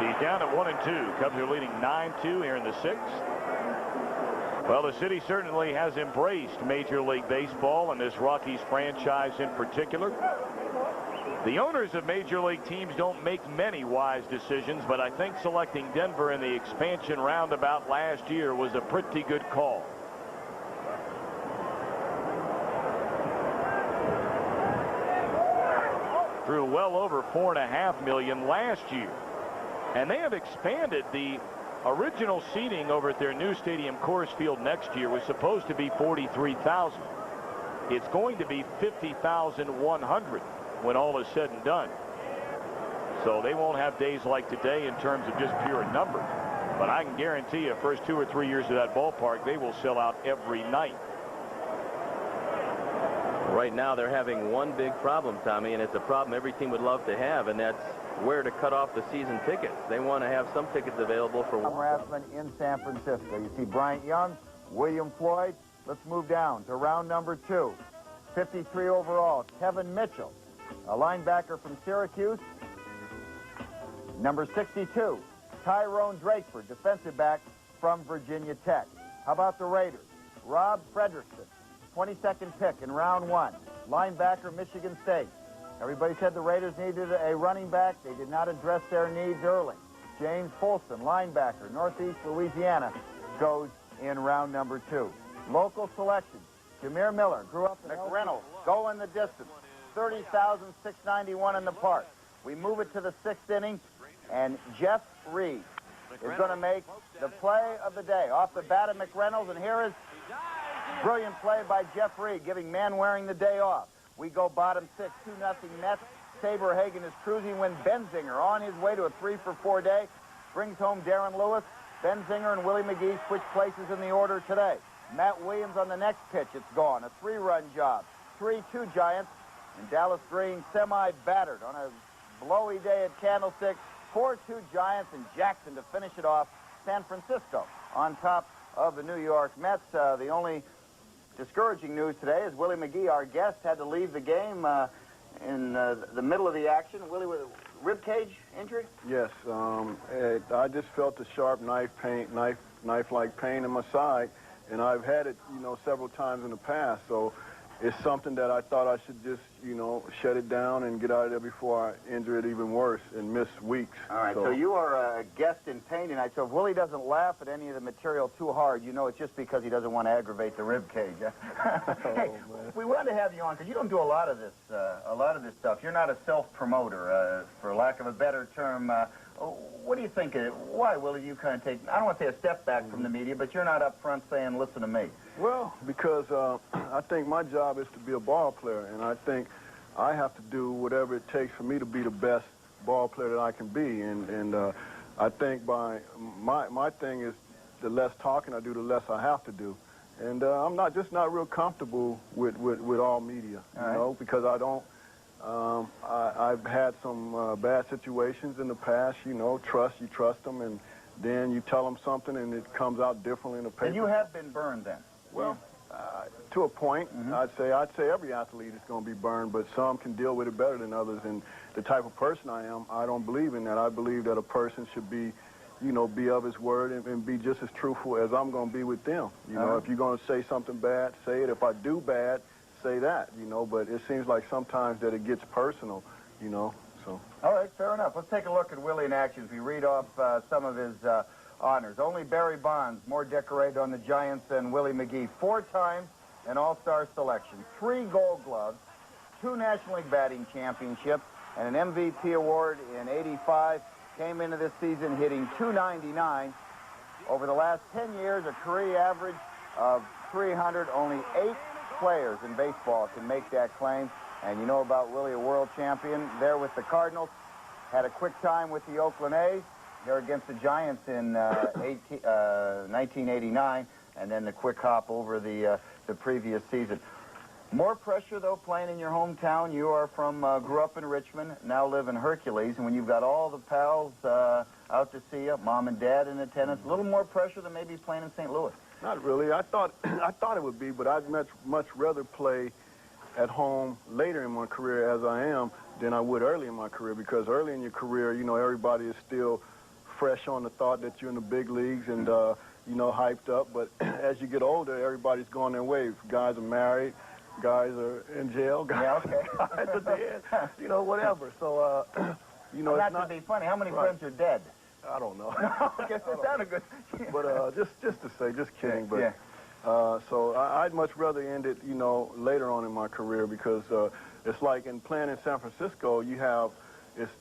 He's down at 1-2. Cubs are leading 9-2 here in the 6th. Well, the city certainly has embraced Major League Baseball and this Rockies franchise in particular. The owners of Major League teams don't make many wise decisions, but I think selecting Denver in the expansion roundabout last year was a pretty good call. Threw well over $4.5 million last year. And they have expanded the original seating over at their new stadium, Coors Field, next year was supposed to be 43,000. It's going to be 50,100 when all is said and done. So they won't have days like today in terms of just pure numbers. But I can guarantee you, first 2 or 3 years of that ballpark, they will sell out every night. Right now they're having one big problem, Tommy, and it's a problem every team would love to have, and that's where to cut off the season tickets. They want to have some tickets available for Tom Rathman in San Francisco. You see Bryant Young, William Floyd. Let's move down to round number 2. 53 overall, Kevin Mitchell, a linebacker from Syracuse. Number 62, Tyrone Drakeford, defensive back from Virginia Tech. How about the Raiders? Rob Frederickson, 22nd pick in round 1, linebacker, Michigan State. Everybody said the Raiders needed a running back. They did not address their needs early. James Folston, linebacker, Northeast Louisiana, goes in round number 2. Local selection, Jameer Miller, grew up in McReynolds, go in the distance, 30,691 in the park. We move it to the 6th inning, and Jeff Reed is going to make the play of the day off the bat of McReynolds, and here is brilliant play by Jeff Reed, giving Manwaring the day off. We go bottom 6, 2-0 Mets. Saberhagen is cruising when Benzinger, on his way to a 3-for-4 day, brings home Darren Lewis. Benzinger and Willie McGee switch places in the order today. Matt Williams on the next pitch. It's gone. A 3-run job. 3-2 Giants. And Dallas Green semi-battered on a blowy day at Candlestick. 4-2 Giants, and Jackson to finish it off. San Francisco on top of the New York Mets. The only discouraging news today is Willie McGee, our guest, had to leave the game in the middle of the action. Willie with a rib cage injury? Yes. I just felt a sharp knife-like pain in my side, and I've had it, several times in the past. So it's something that I thought I should just, shut it down and get out of there before I injure it even worse and miss weeks. All right, so you are a guest in pain tonight. So if Willie doesn't laugh at any of the material too hard, it's just because he doesn't want to aggravate the rib cage. Hey, we wanted to have you on because you don't do a lot of this stuff. You're not a self-promoter, for lack of a better term. What do you think? Why, Willie, do you kind of take, I don't want to say a step back from the media, but you're not up front saying, listen to me? Well, because I think my job is to be a ball player, and I think I have to do whatever it takes for me to be the best ball player that I can be. And I think by my thing is the less talking I do, the less I have to do. And I'm just not real comfortable with all media, you know, because I don't. I've had some bad situations in the past, you know, you trust them, and then you tell them something and it comes out differently in the paper. And you have been burned then? Well, to a point, I'd say every athlete is going to be burned, but some can deal with it better than others. And the type of person I am, I don't believe in that. I believe that a person should be, you know, be of his word and be just as truthful as I'm going to be with them. You know, if you're going to say something bad, say it. If I do bad, say that, you know. But it seems like sometimes that it gets personal, you know. So. All right, fair enough. Let's take a look at Willie in action as we read off some of his honors. Only Barry Bonds more decorated on the Giants than Willie McGee. 4 times an All-Star selection, 3 Gold Gloves, 2 National League batting championships, and an MVP award in '85. Came into this season hitting .299. Over the last 10 years, a career average of 300. Only 8 players in baseball can make that claim. And you know about Willie, a world champion there with the Cardinals. Had a quick time with the Oakland A's. They're against the Giants in 1989, and then the quick hop over the previous season. More pressure, though, playing in your hometown. You are from, grew up in Richmond, now live in Hercules, and when you've got all the pals out to see you, mom and dad in attendance, a little more pressure than maybe playing in St. Louis. Not really. I thought it would be, but I'd much rather play at home later in my career as I am than I would early in my career, because early in your career, you know, everybody is still fresh on the thought that you're in the big leagues and, you know, hyped up. But as you get older, everybody's going their way. Guys are married, guys are in jail, guys are dead, you know, whatever. So, you know, it's not to be funny. How many friends are dead? I don't know. I guess that sounded good. But just to say, just kidding. But so I'd much rather end it, you know, later on in my career, because it's like in playing in San Francisco, you have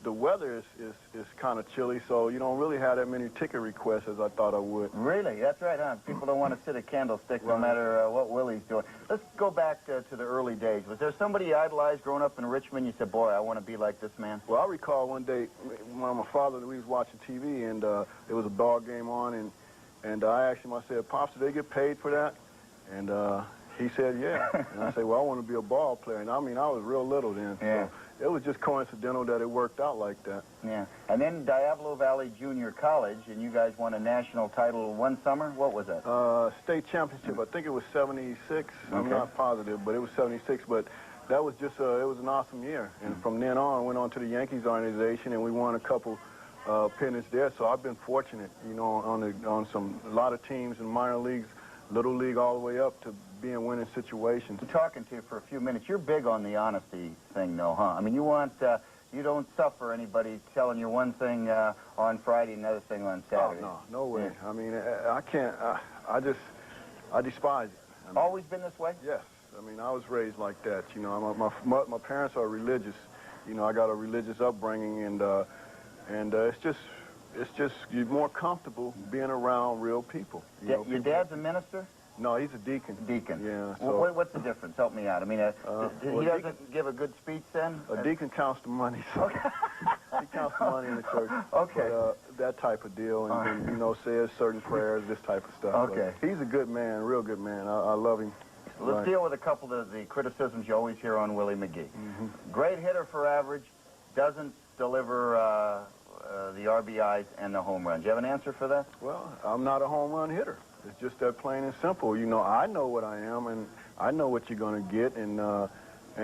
the weather is kind of chilly, so you don't really have that many ticket requests as I thought I would. Really? That's right, huh? People don't want to sit at candlestick no matter what Willie's doing. Let's go back to the early days. Was there somebody you idolized growing up in Richmond? You said, boy, I want to be like this man? Well, I recall one day, my father, we was watching TV, and there was a ball game on, and I asked him, I said, Pops, do they get paid for that? And he said, yeah. And I said, well, I want to be a ball player. And I mean, I was real little then. Yeah. So it was just coincidental that it worked out like that. Yeah. And then Diablo Valley Junior College, and you guys won a national title one summer. What was that? State championship. I think it was 76. I'm not positive, but it was 76. But that was just, it was an awesome year. And from then on, I went on to the Yankees organization, and we won a couple pennants there. So I've been fortunate, you know, on a lot of teams in minor leagues, little league, all the way up to be in winning situations. I'm talking to you for a few minutes. You're big on the honesty thing, though, huh? I mean, you don't suffer anybody telling you one thing on Friday, another thing on Saturday. Oh, no way. Yeah. I mean, I can't. I despise it. I mean, always been this way? Yes. I mean, I was raised like that. You know, my parents are religious. You know, I got a religious upbringing, and it's just you're more comfortable being around real people. Your dad's a minister? No, he's a deacon. Deacon. Yeah. So what's the difference? Help me out. I mean, he doesn't give a good speech then? A deacon counts the money. So he counts the money in the church. Okay. But, that type of deal, and you know, says certain prayers, this type of stuff. Okay. But he's a good man, real good man. I love him. Let's deal with a couple of the criticisms you always hear on Willie McGee. Great hitter for average, doesn't deliver the RBIs and the home runs. Do you have an answer for that? Well, I'm not a home run hitter. It's just that plain and simple. You know, I know what I am, and I know what you're going to get, and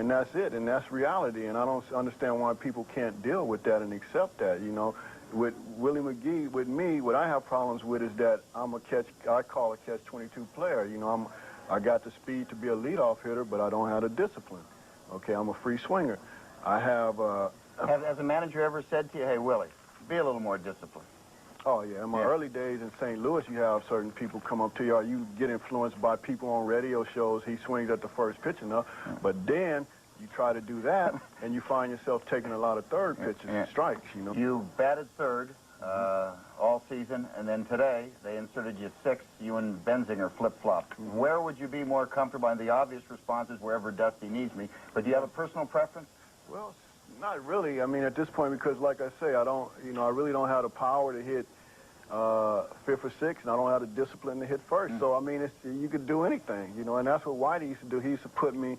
that's it, and that's reality. And I don't understand why people can't deal with that and accept that. You know, with Willie McGee, with me, what I have problems with is that I call a catch-22 player. You know, I got the speed to be a leadoff hitter, but I don't have the discipline. Okay, I'm a free swinger. I have. Has a manager ever said to you, hey, Willie, be a little more disciplined? Oh, yeah. In my early days in St. Louis, you have certain people come up to you, or you get influenced by people on radio shows. He swings at the first pitch enough. But then you try to do that, and you find yourself taking a lot of third pitches and strikes, you know. You batted third all season, and then today they inserted you sixth. You and Benzinger flip-flopped. Where would you be more comfortable? And the obvious response is wherever Dusty needs me. But do you have a personal preference? Well, not really. I mean, at this point, because like I say, I really don't have the power to hit fifth or sixth, and I don't have the discipline to hit first. So, I mean, you could do anything, you know, and that's what Whitey used to do. He used to put me,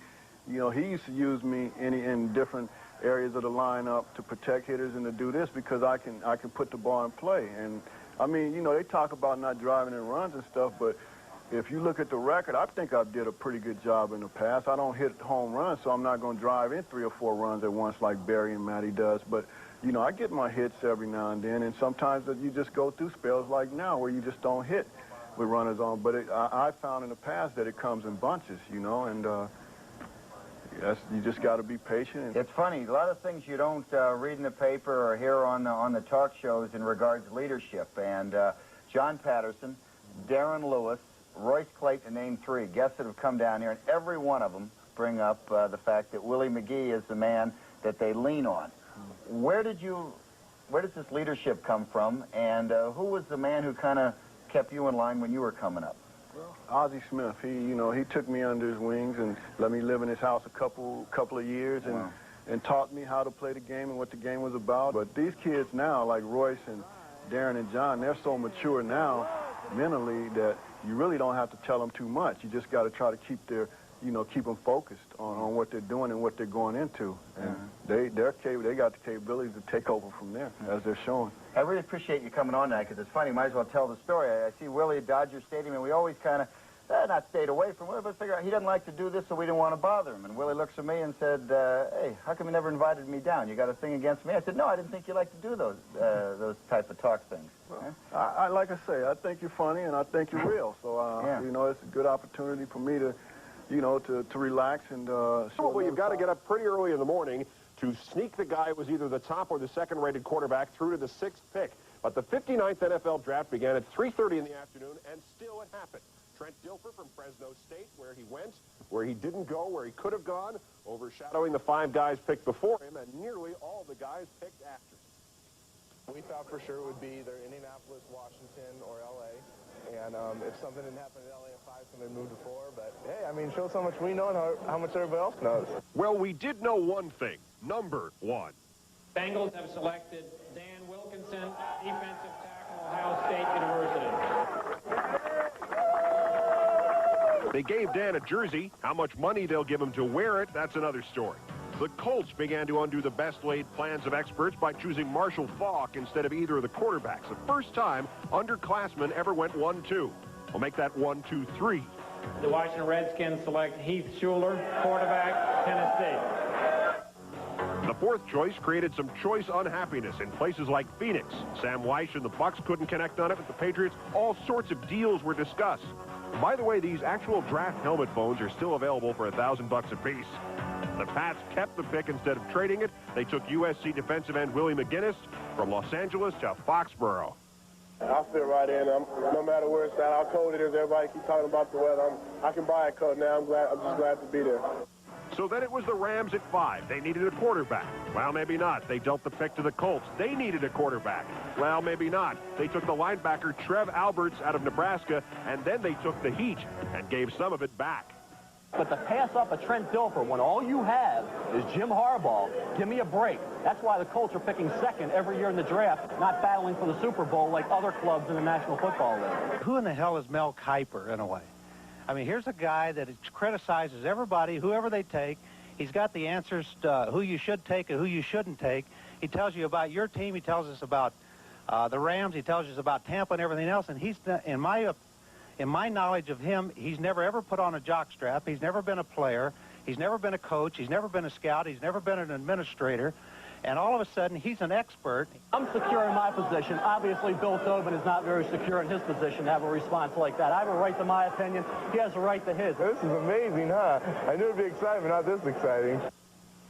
you know, he used to use me in different areas of the lineup to protect hitters and to do this because I can put the ball in play. And, I mean, you know, they talk about not driving in runs and stuff, but if you look at the record, I think I did a pretty good job in the past. I don't hit home runs, so I'm not going to drive in 3 or 4 runs at once like Barry and Matty does. But, you know, I get my hits every now and then, and sometimes you just go through spells like now where you just don't hit with runners on. But I found in the past that it comes in bunches, you know, and you just got to be patient. It's funny. A lot of things you don't read in the paper or hear on the talk shows in regards to leadership. And John Patterson, Darren Lewis, Royce Clayton, name 3 guests that have come down here, and every one of them bring up the fact that Willie McGee is the man that they lean on. Where does this leadership come from, and who was the man who kind of kept you in line when you were coming up? Well, Ozzie Smith. He took me under his wings and let me live in his house a couple of years and taught me how to play the game and what the game was about. But these kids now, like Royce and Darren and John, they're so mature now mentally that you really don't have to tell them too much. You just got to try to keep them focused on what they're doing and what they're going into. And they got the capabilities to take over from there, as they're showing. I really appreciate you coming on tonight because it's funny. Might as well tell the story. I see Willie at Dodger Stadium, and we always kind of not stayed away from Willie, but figure out he doesn't like to do this, so we didn't want to bother him. And Willie looks at me and said, hey, how come you never invited me down? You got a thing against me? I said, no, I didn't think you liked to do those type of talk things. Well, like I say, I think you're funny and I think you're real. So, you know, it's a good opportunity for me to, you know, to relax and well, you've got to get up pretty early in the morning to sneak the guy who was either the top or the second-rated quarterback through to the 6th pick. But the 59th NFL draft began at 3:30 in the afternoon, and still it happened. Trent Dilfer from Fresno State, where he went, where he didn't go, where he could have gone, overshadowing the 5 guys picked before him and nearly all the guys picked after. We thought for sure it would be either Indianapolis, Washington, or L.A. And if something didn't happen in L.A. at 5, something moved to 4. But, hey, I mean, shows how much we know and how much everybody else knows. Well, we did know one thing. Number 1. Bengals have selected Dan Wilkinson, defensive tackle, Ohio State University. They gave Dan a jersey. How much money they'll give him to wear it, that's another story. The Colts began to undo the best-laid plans of experts by choosing Marshall Faulk instead of either of the quarterbacks. The first time underclassmen ever went 1-2. We'll make that 1-2-3. The Washington Redskins select Heath Schuler, quarterback, Tennessee. The 4th choice created some choice unhappiness in places like Phoenix. Sam Weish and the Bucks couldn't connect on it with the Patriots. All sorts of deals were discussed. By the way, these actual draft helmet phones are still available for $1,000 apiece. The Pats kept the pick instead of trading it. They took USC defensive end Willie McGinnis from Los Angeles to Foxborough. I'll fit right in. No matter where it's at, how cold it is, everybody keeps talking about the weather. I can buy a coat now. I'm just glad to be there. So then it was the Rams at 5. They needed a quarterback. Well, maybe not. They dealt the pick to the Colts. They needed a quarterback. Well, maybe not. They took the linebacker Trev Alberts out of Nebraska, and then they took the heat and gave some of it back. But to pass up a Trent Dilfer when all you have is Jim Harbaugh, give me a break. That's why the Colts are picking 2nd every year in the draft, not battling for the Super Bowl like other clubs in the National Football League. Who in the hell is Mel Kiper, in a way? I mean, here's a guy that criticizes everybody, whoever they take. He's got the answers to who you should take and who you shouldn't take. He tells you about your team. He tells us about the Rams. He tells us about Tampa and everything else. And he's, in my knowledge of him, he's never ever put on a jockstrap. He's never been a player. He's never been a coach. He's never been a scout. He's never been an administrator. And all of a sudden, he's an expert. I'm secure in my position. Obviously, Bill Tobin is not very secure in his position to have a response like that. I have a right to my opinion. He has a right to his. This is amazing, huh? I knew it'd be exciting, but not this exciting.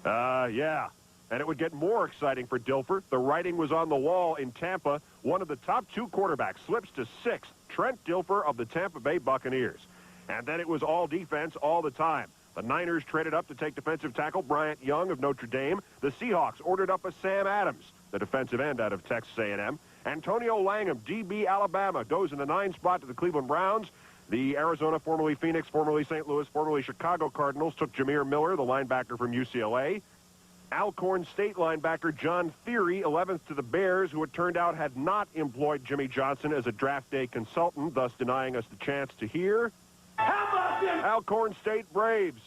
Yeah. And it would get more exciting for Dilfer. The writing was on the wall in Tampa. One of the top 2 quarterbacks slips to 6th. Trent Dilfer of the Tampa Bay Buccaneers. And then it was all defense all the time. The Niners traded up to take defensive tackle Bryant Young of Notre Dame. The Seahawks ordered up a Sam Adams, the defensive end out of Texas A&M. Antonio Langham, DB Alabama, goes in the 9 spot to the Cleveland Browns. The Arizona, formerly Phoenix, formerly St. Louis, formerly Chicago Cardinals took Jameer Miller, the linebacker from UCLA. Alcorn State linebacker John Theory, 11th to the Bears, who it turned out had not employed Jimmy Johnson as a draft day consultant, thus denying us the chance to hear Alcorn State Braves.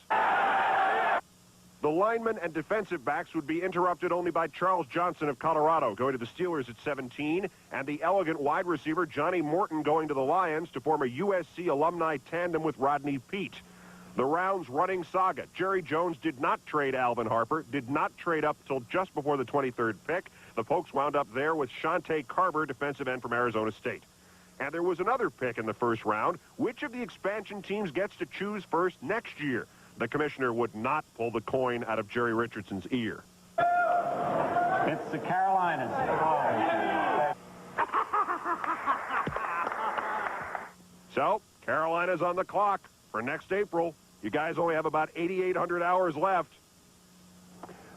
The linemen and defensive backs would be interrupted only by Charles Johnson of Colorado, going to the Steelers at 17, and the elegant wide receiver Johnny Morton going to the Lions to form a USC alumni tandem with Rodney Peete. The rounds running saga. Jerry Jones did not trade Alvin Harper, did not trade up till just before the 23rd pick. The Pokes wound up there with Shante Carver, defensive end from Arizona State. And there was another pick in the first round. Which of the expansion teams gets to choose first next year? The commissioner would not pull the coin out of Jerry Richardson's ear. It's the Carolinas. So, Carolina's on the clock for next April. You guys only have about 8,800 hours left.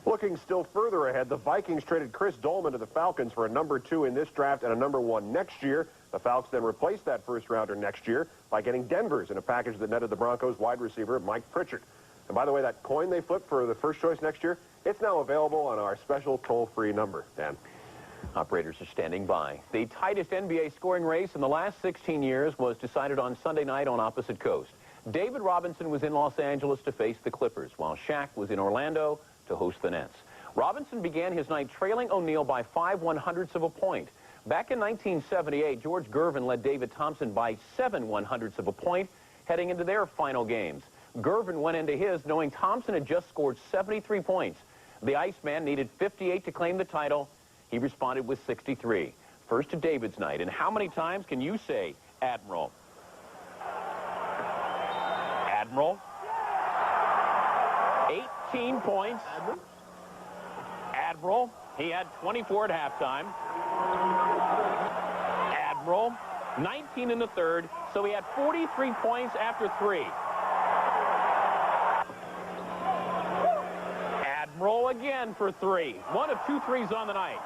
Looking still further ahead, the Vikings traded Chris Dolman to the Falcons for a number 2 in this draft and a number 1 next year. The Falcons then replaced that first-rounder next year by getting Denver's in a package that netted the Broncos wide receiver Mike Pritchard. And by the way, that coin they flipped for the first choice next year, it's now available on our special toll-free number. Dan. Operators are standing by. The tightest NBA scoring race in the last 16 years was decided on Sunday night on opposite coast. David Robinson was in Los Angeles to face the Clippers, while Shaq was in Orlando to host the Nets. Robinson began his night trailing O'Neal by 5/100ths of a point. Back in 1978, George Gervin led David Thompson by 7/100ths of a point heading into their final games. Gervin went into his knowing Thompson had just scored 73 points. The Iceman needed 58 to claim the title. He responded with 63. First to David's night. And how many times can you say, Admiral? Admiral. 18 points. Admiral. He had 24 at halftime. Admiral. 19 in the third. So he had 43 points after 3. Admiral again for 3. 1 of 2 threes on the night.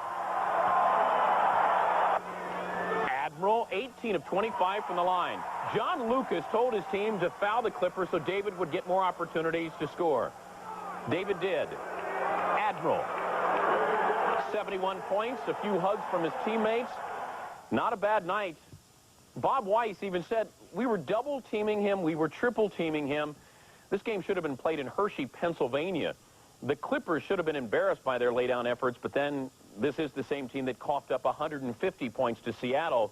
Admiral, 18 of 25 from the line. John Lucas told his team to foul the Clippers so David would get more opportunities to score. David did. Admiral, 71 points, a few hugs from his teammates. Not a bad night. Bob Weiss even said, we were double teaming him, we were triple teaming him. This game should have been played in Hershey, Pennsylvania. The Clippers should have been embarrassed by their laydown efforts, but then this is the same team that coughed up 150 points to Seattle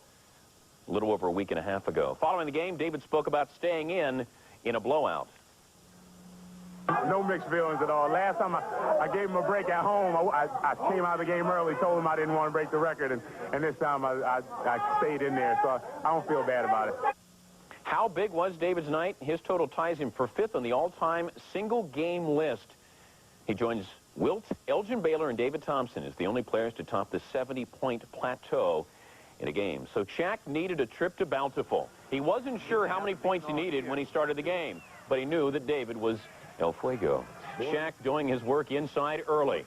a little over a week and a half ago. Following the game, David spoke about staying in a blowout. No mixed feelings at all. Last time I gave him a break at home, I came out of the game early, told him I didn't want to break the record, and this time I stayed in there, so I don't feel bad about it. How big was David's night? His total ties him for 5th on the all-time single-game list. He joins Wilt, Elgin Baylor, and David Thompson as the only players to top the 70-point plateau in a game. So Shaq needed a trip to Bountiful. He wasn't sure how many points he needed when he started the game, but he knew that David was El Fuego. Shaq doing his work inside early,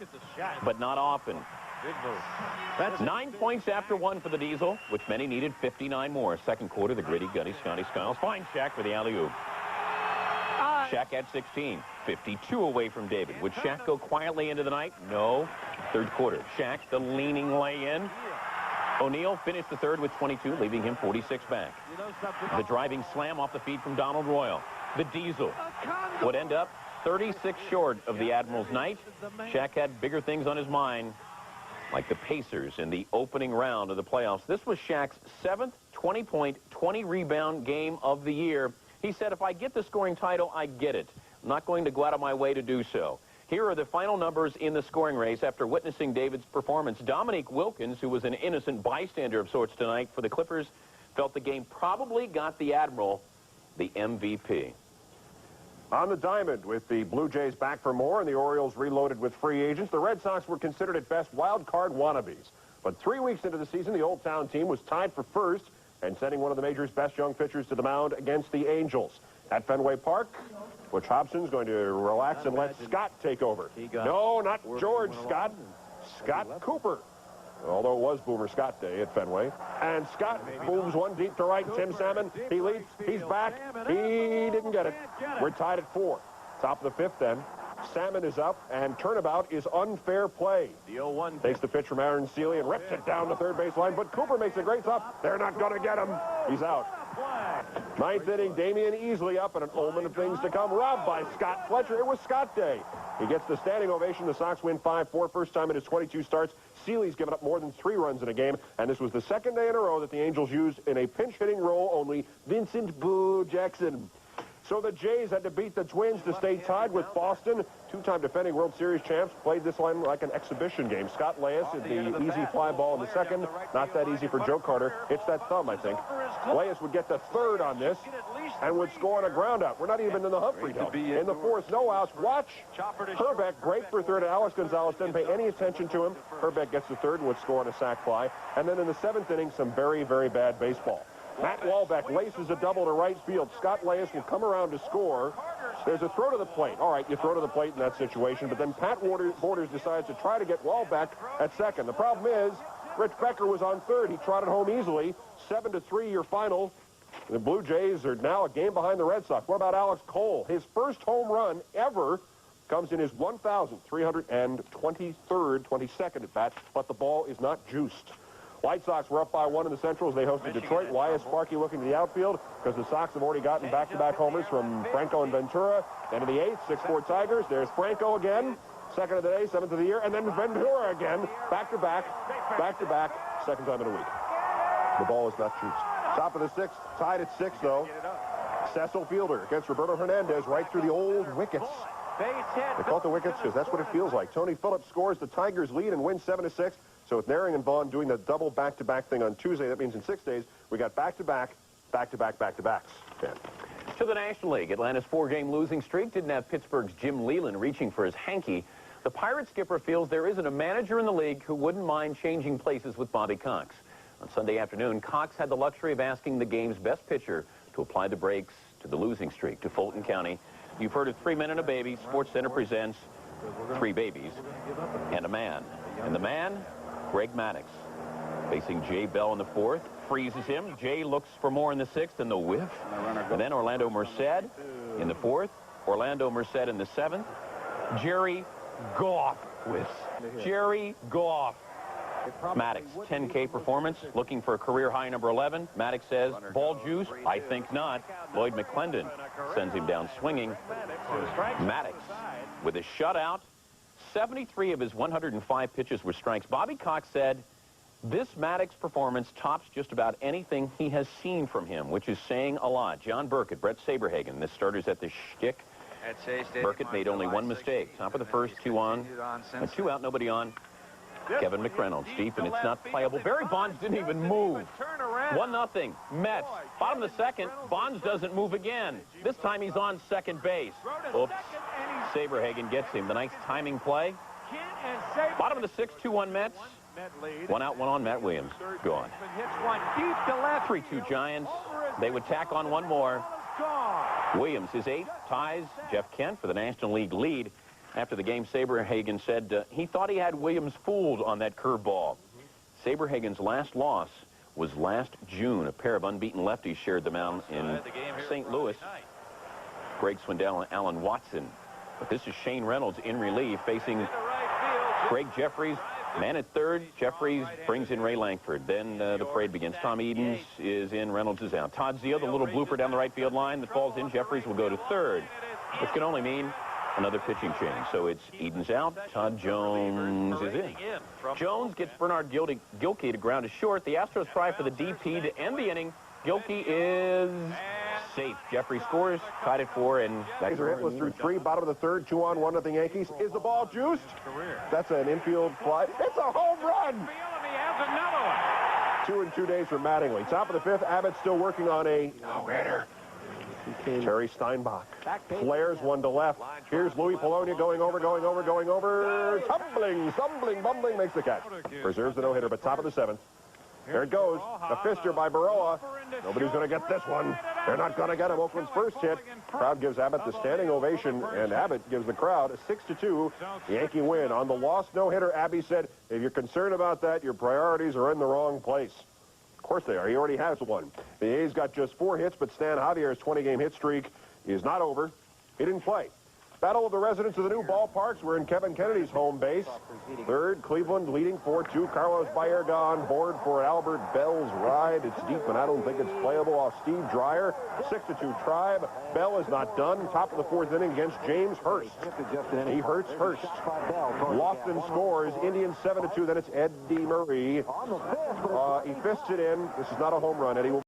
but not often. 9 points after 1 for the Diesel, which many needed 59 more. Second quarter, the gritty, gutty Scotty Skiles finds Shaq for the alley-oop. Shaq had 16, 52 away from David. Would Shaq go quietly into the night? No. Third quarter, Shaq, the leaning lay-in. O'Neal finished the third with 22, leaving him 46 back. The driving slam off the feed from Donald Royal. The Diesel would end up 36 short of the Admiral's night. Shaq had bigger things on his mind, like the Pacers in the opening round of the playoffs. This was Shaq's 7th 20-point, 20-rebound game of the year. He said, if I get the scoring title, I get it. I'm not going to go out of my way to do so. Here are the final numbers in the scoring race after witnessing David's performance. Dominique Wilkins, who was an innocent bystander of sorts tonight for the Clippers, felt the game probably got the Admiral the MVP. On the diamond, with the Blue Jays back for more and the Orioles reloaded with free agents, the Red Sox were considered at best wild card wannabes. But 3 weeks into the season, the Old Town team was tied for first and sending one of the major's best young pitchers to the mound against the Angels. At Fenway Park, Butch Hobson's going to relax and let Scott take over. No, not George Scott. Scott Cooper. Although it was Boomer Scott Day at Fenway. And Scott moves one deep to right. Tim Salmon, he leads. He's back. He didn't get it. We're tied at 4. Top of the 5th then. Salmon is up, and turnabout is unfair play. The 0-1 takes the pitch from Aaron Seeley and rips it down the third baseline, but Cooper makes a great stop. They're not going to get him. He's out. Ninth inning, Damian Easley up, and an omen of things to come. Robbed by Scott Fletcher. It was Scott Day. He gets the standing ovation. The Sox win 5-4, first time in his 22 starts. Seeley's given up more than 3 runs in a game, and this was the second day in a row that the Angels used in a pinch-hitting role only Vincent Boo Jackson. So the Jays had to beat the Twins to stay tied with Boston. 2-time defending World Series champs played this line like an exhibition game. Scott Leyes hit the easy fly ball in the second. Not that easy for Joe Carter. It's that thumb, I think. Leyes would get the third on this and would score on a ground out. We're not even in the Humphrey dunk. In the fourth, no outs. Watch Herbeck break for third. Alex Gonzalez didn't pay any attention to him. Herbeck gets the third and would score on a sac fly. And then in the 7th inning, some very, very bad baseball. Matt Walbeck laces a double to right field. Scott Leyes will come around to score. There's a throw to the plate. All right, you throw to the plate in that situation, but then Pat Borders decides to try to get Walbeck at second. The problem is Rich Becker was on third. He trotted home easily. 7-3 your final. The Blue Jays are now a game behind the Red Sox. What about Alex Cole? His first home run ever comes in his 1,322nd at bat, but the ball is not juiced. White Sox were up by 1 in the Centrals. They hosted Detroit. Elias Sparky looking to the outfield because the Sox have already gotten back-to-back homers from Franco and Ventura. End of the 8th, 6-4 Tigers. There's Franco again, 2nd of the day, 7th of the year, and then Ventura again, back-to-back, second time in a week. The ball is not juiced. Top of the 6th, tied at 6, though. Cecil Fielder against Roberto Hernandez right through the old wickets. They call it the wickets because that's what it feels like. Tony Phillips scores the Tigers lead and wins 7-6. So with Naring and Vaughn doing the double back-to-back thing on Tuesday, that means in 6 days, we got back-to-backs. Dan. To the National League, Atlanta's 4-game losing streak didn't have Pittsburgh's Jim Leyland reaching for his hanky. The Pirates skipper feels there isn't a manager in the league who wouldn't mind changing places with Bobby Cox. On Sunday afternoon, Cox had the luxury of asking the game's best pitcher to apply the brakes to the losing streak to Fulton County. You've heard of 3 Men and a Baby. SportsCenter presents 3 babies and a man. And the man, Greg Maddux, facing Jay Bell in the 4th, freezes him. Jay looks for more in the 6th and the whiff. And then Orlando Merced in the 4th, Orlando Merced in the 7th. Jerry Goff whiffs. Jerry Goff. Maddux, 10K performance, looking for a career high number 11. Maddux says, ball juice? I think not. Lloyd McClendon sends him down swinging. Maddux with a shutout. 73 of his 105 pitches were strikes. Bobby Cox said, this Maddux performance tops just about anything he has seen from him, which is saying a lot. John Burkett, Brett Saberhagen, the starters at the shtick. Burkett made only 1 mistake. Top of the 1st, 2 on, 2 out, nobody on. Kevin McReynolds, deep, and it's not playable. Barry Bonds didn't even move. 1-0, Mets. Bottom of the 2nd, Bonds doesn't move again. This time he's on second base. Oops. Saberhagen gets him. The nice timing play. Bottom of the 6th, 2-1 Mets. 1 out, 1 on, Matt Williams. Gone. 3-2 Giants. They would tack on 1 more. Williams, his 8th, ties Jeff Kent for the National League lead. After the game, Saberhagen said he thought he had Williams fooled on that curveball. Saberhagen's last loss was last June. A pair of unbeaten lefties shared the mound in St. Louis. Greg Swindell and Alan Watson. But this is Shane Reynolds in relief facing Craig Jeffries. Man at 3rd. Jeffries brings in Ray Langford. Then the parade begins. Tom Edens is in. Reynolds is out. Todd Zio, the little blooper down the right field line that falls in. Jeffries will go to 3rd. This can only mean another pitching change. So it's Edens out. Todd Jones is in. Jones gets Bernard Gilkey to ground to short. The Astros try for the DP to end the inning. Gilkey is safe. Jeffrey scores, tied at 4, and that's hitless through 3. Bottom of the 3rd, 2 on, 1-0 Yankees. Is the ball juiced? That's an infield fly. It's a home run. 2 in 2 days for Mattingly. Top of the 5th, Abbott still working on a no-hitter. Terry Steinbach flares 1 to left. Here's Louis Polonia going over. Tumbling, bumbling, makes the catch. Preserves the no-hitter, but top of the 7th. There it goes. A fister by Baroa. Nobody's going to get this one. They're not going to get him. Oakland's first hit. Crowd gives Abbott the standing ovation, and Abbott gives the crowd a 6-2 Yankee win. On the lost no-hitter, Abbey said, if you're concerned about that, your priorities are in the wrong place. Of course they are. He already has 1. The A's got just 4 hits, but Stan Javier's 20-game hit streak is not over. He didn't play. Battle of the residents of the new ballparks. We're in Kevin Kennedy's home base. Third, Cleveland leading 4-2. Carlos Baerga on board for Albert Bell's ride. It's deep, and I don't think it's playable off Steve Dreyer. 6-2 Tribe. Bell is not done. Top of the fourth inning against James Hurst. He hurts Hurst. Lofton scores. Indians 7-2. Then it's Eddie Murray. He fists it in. This is not a home run. Eddie will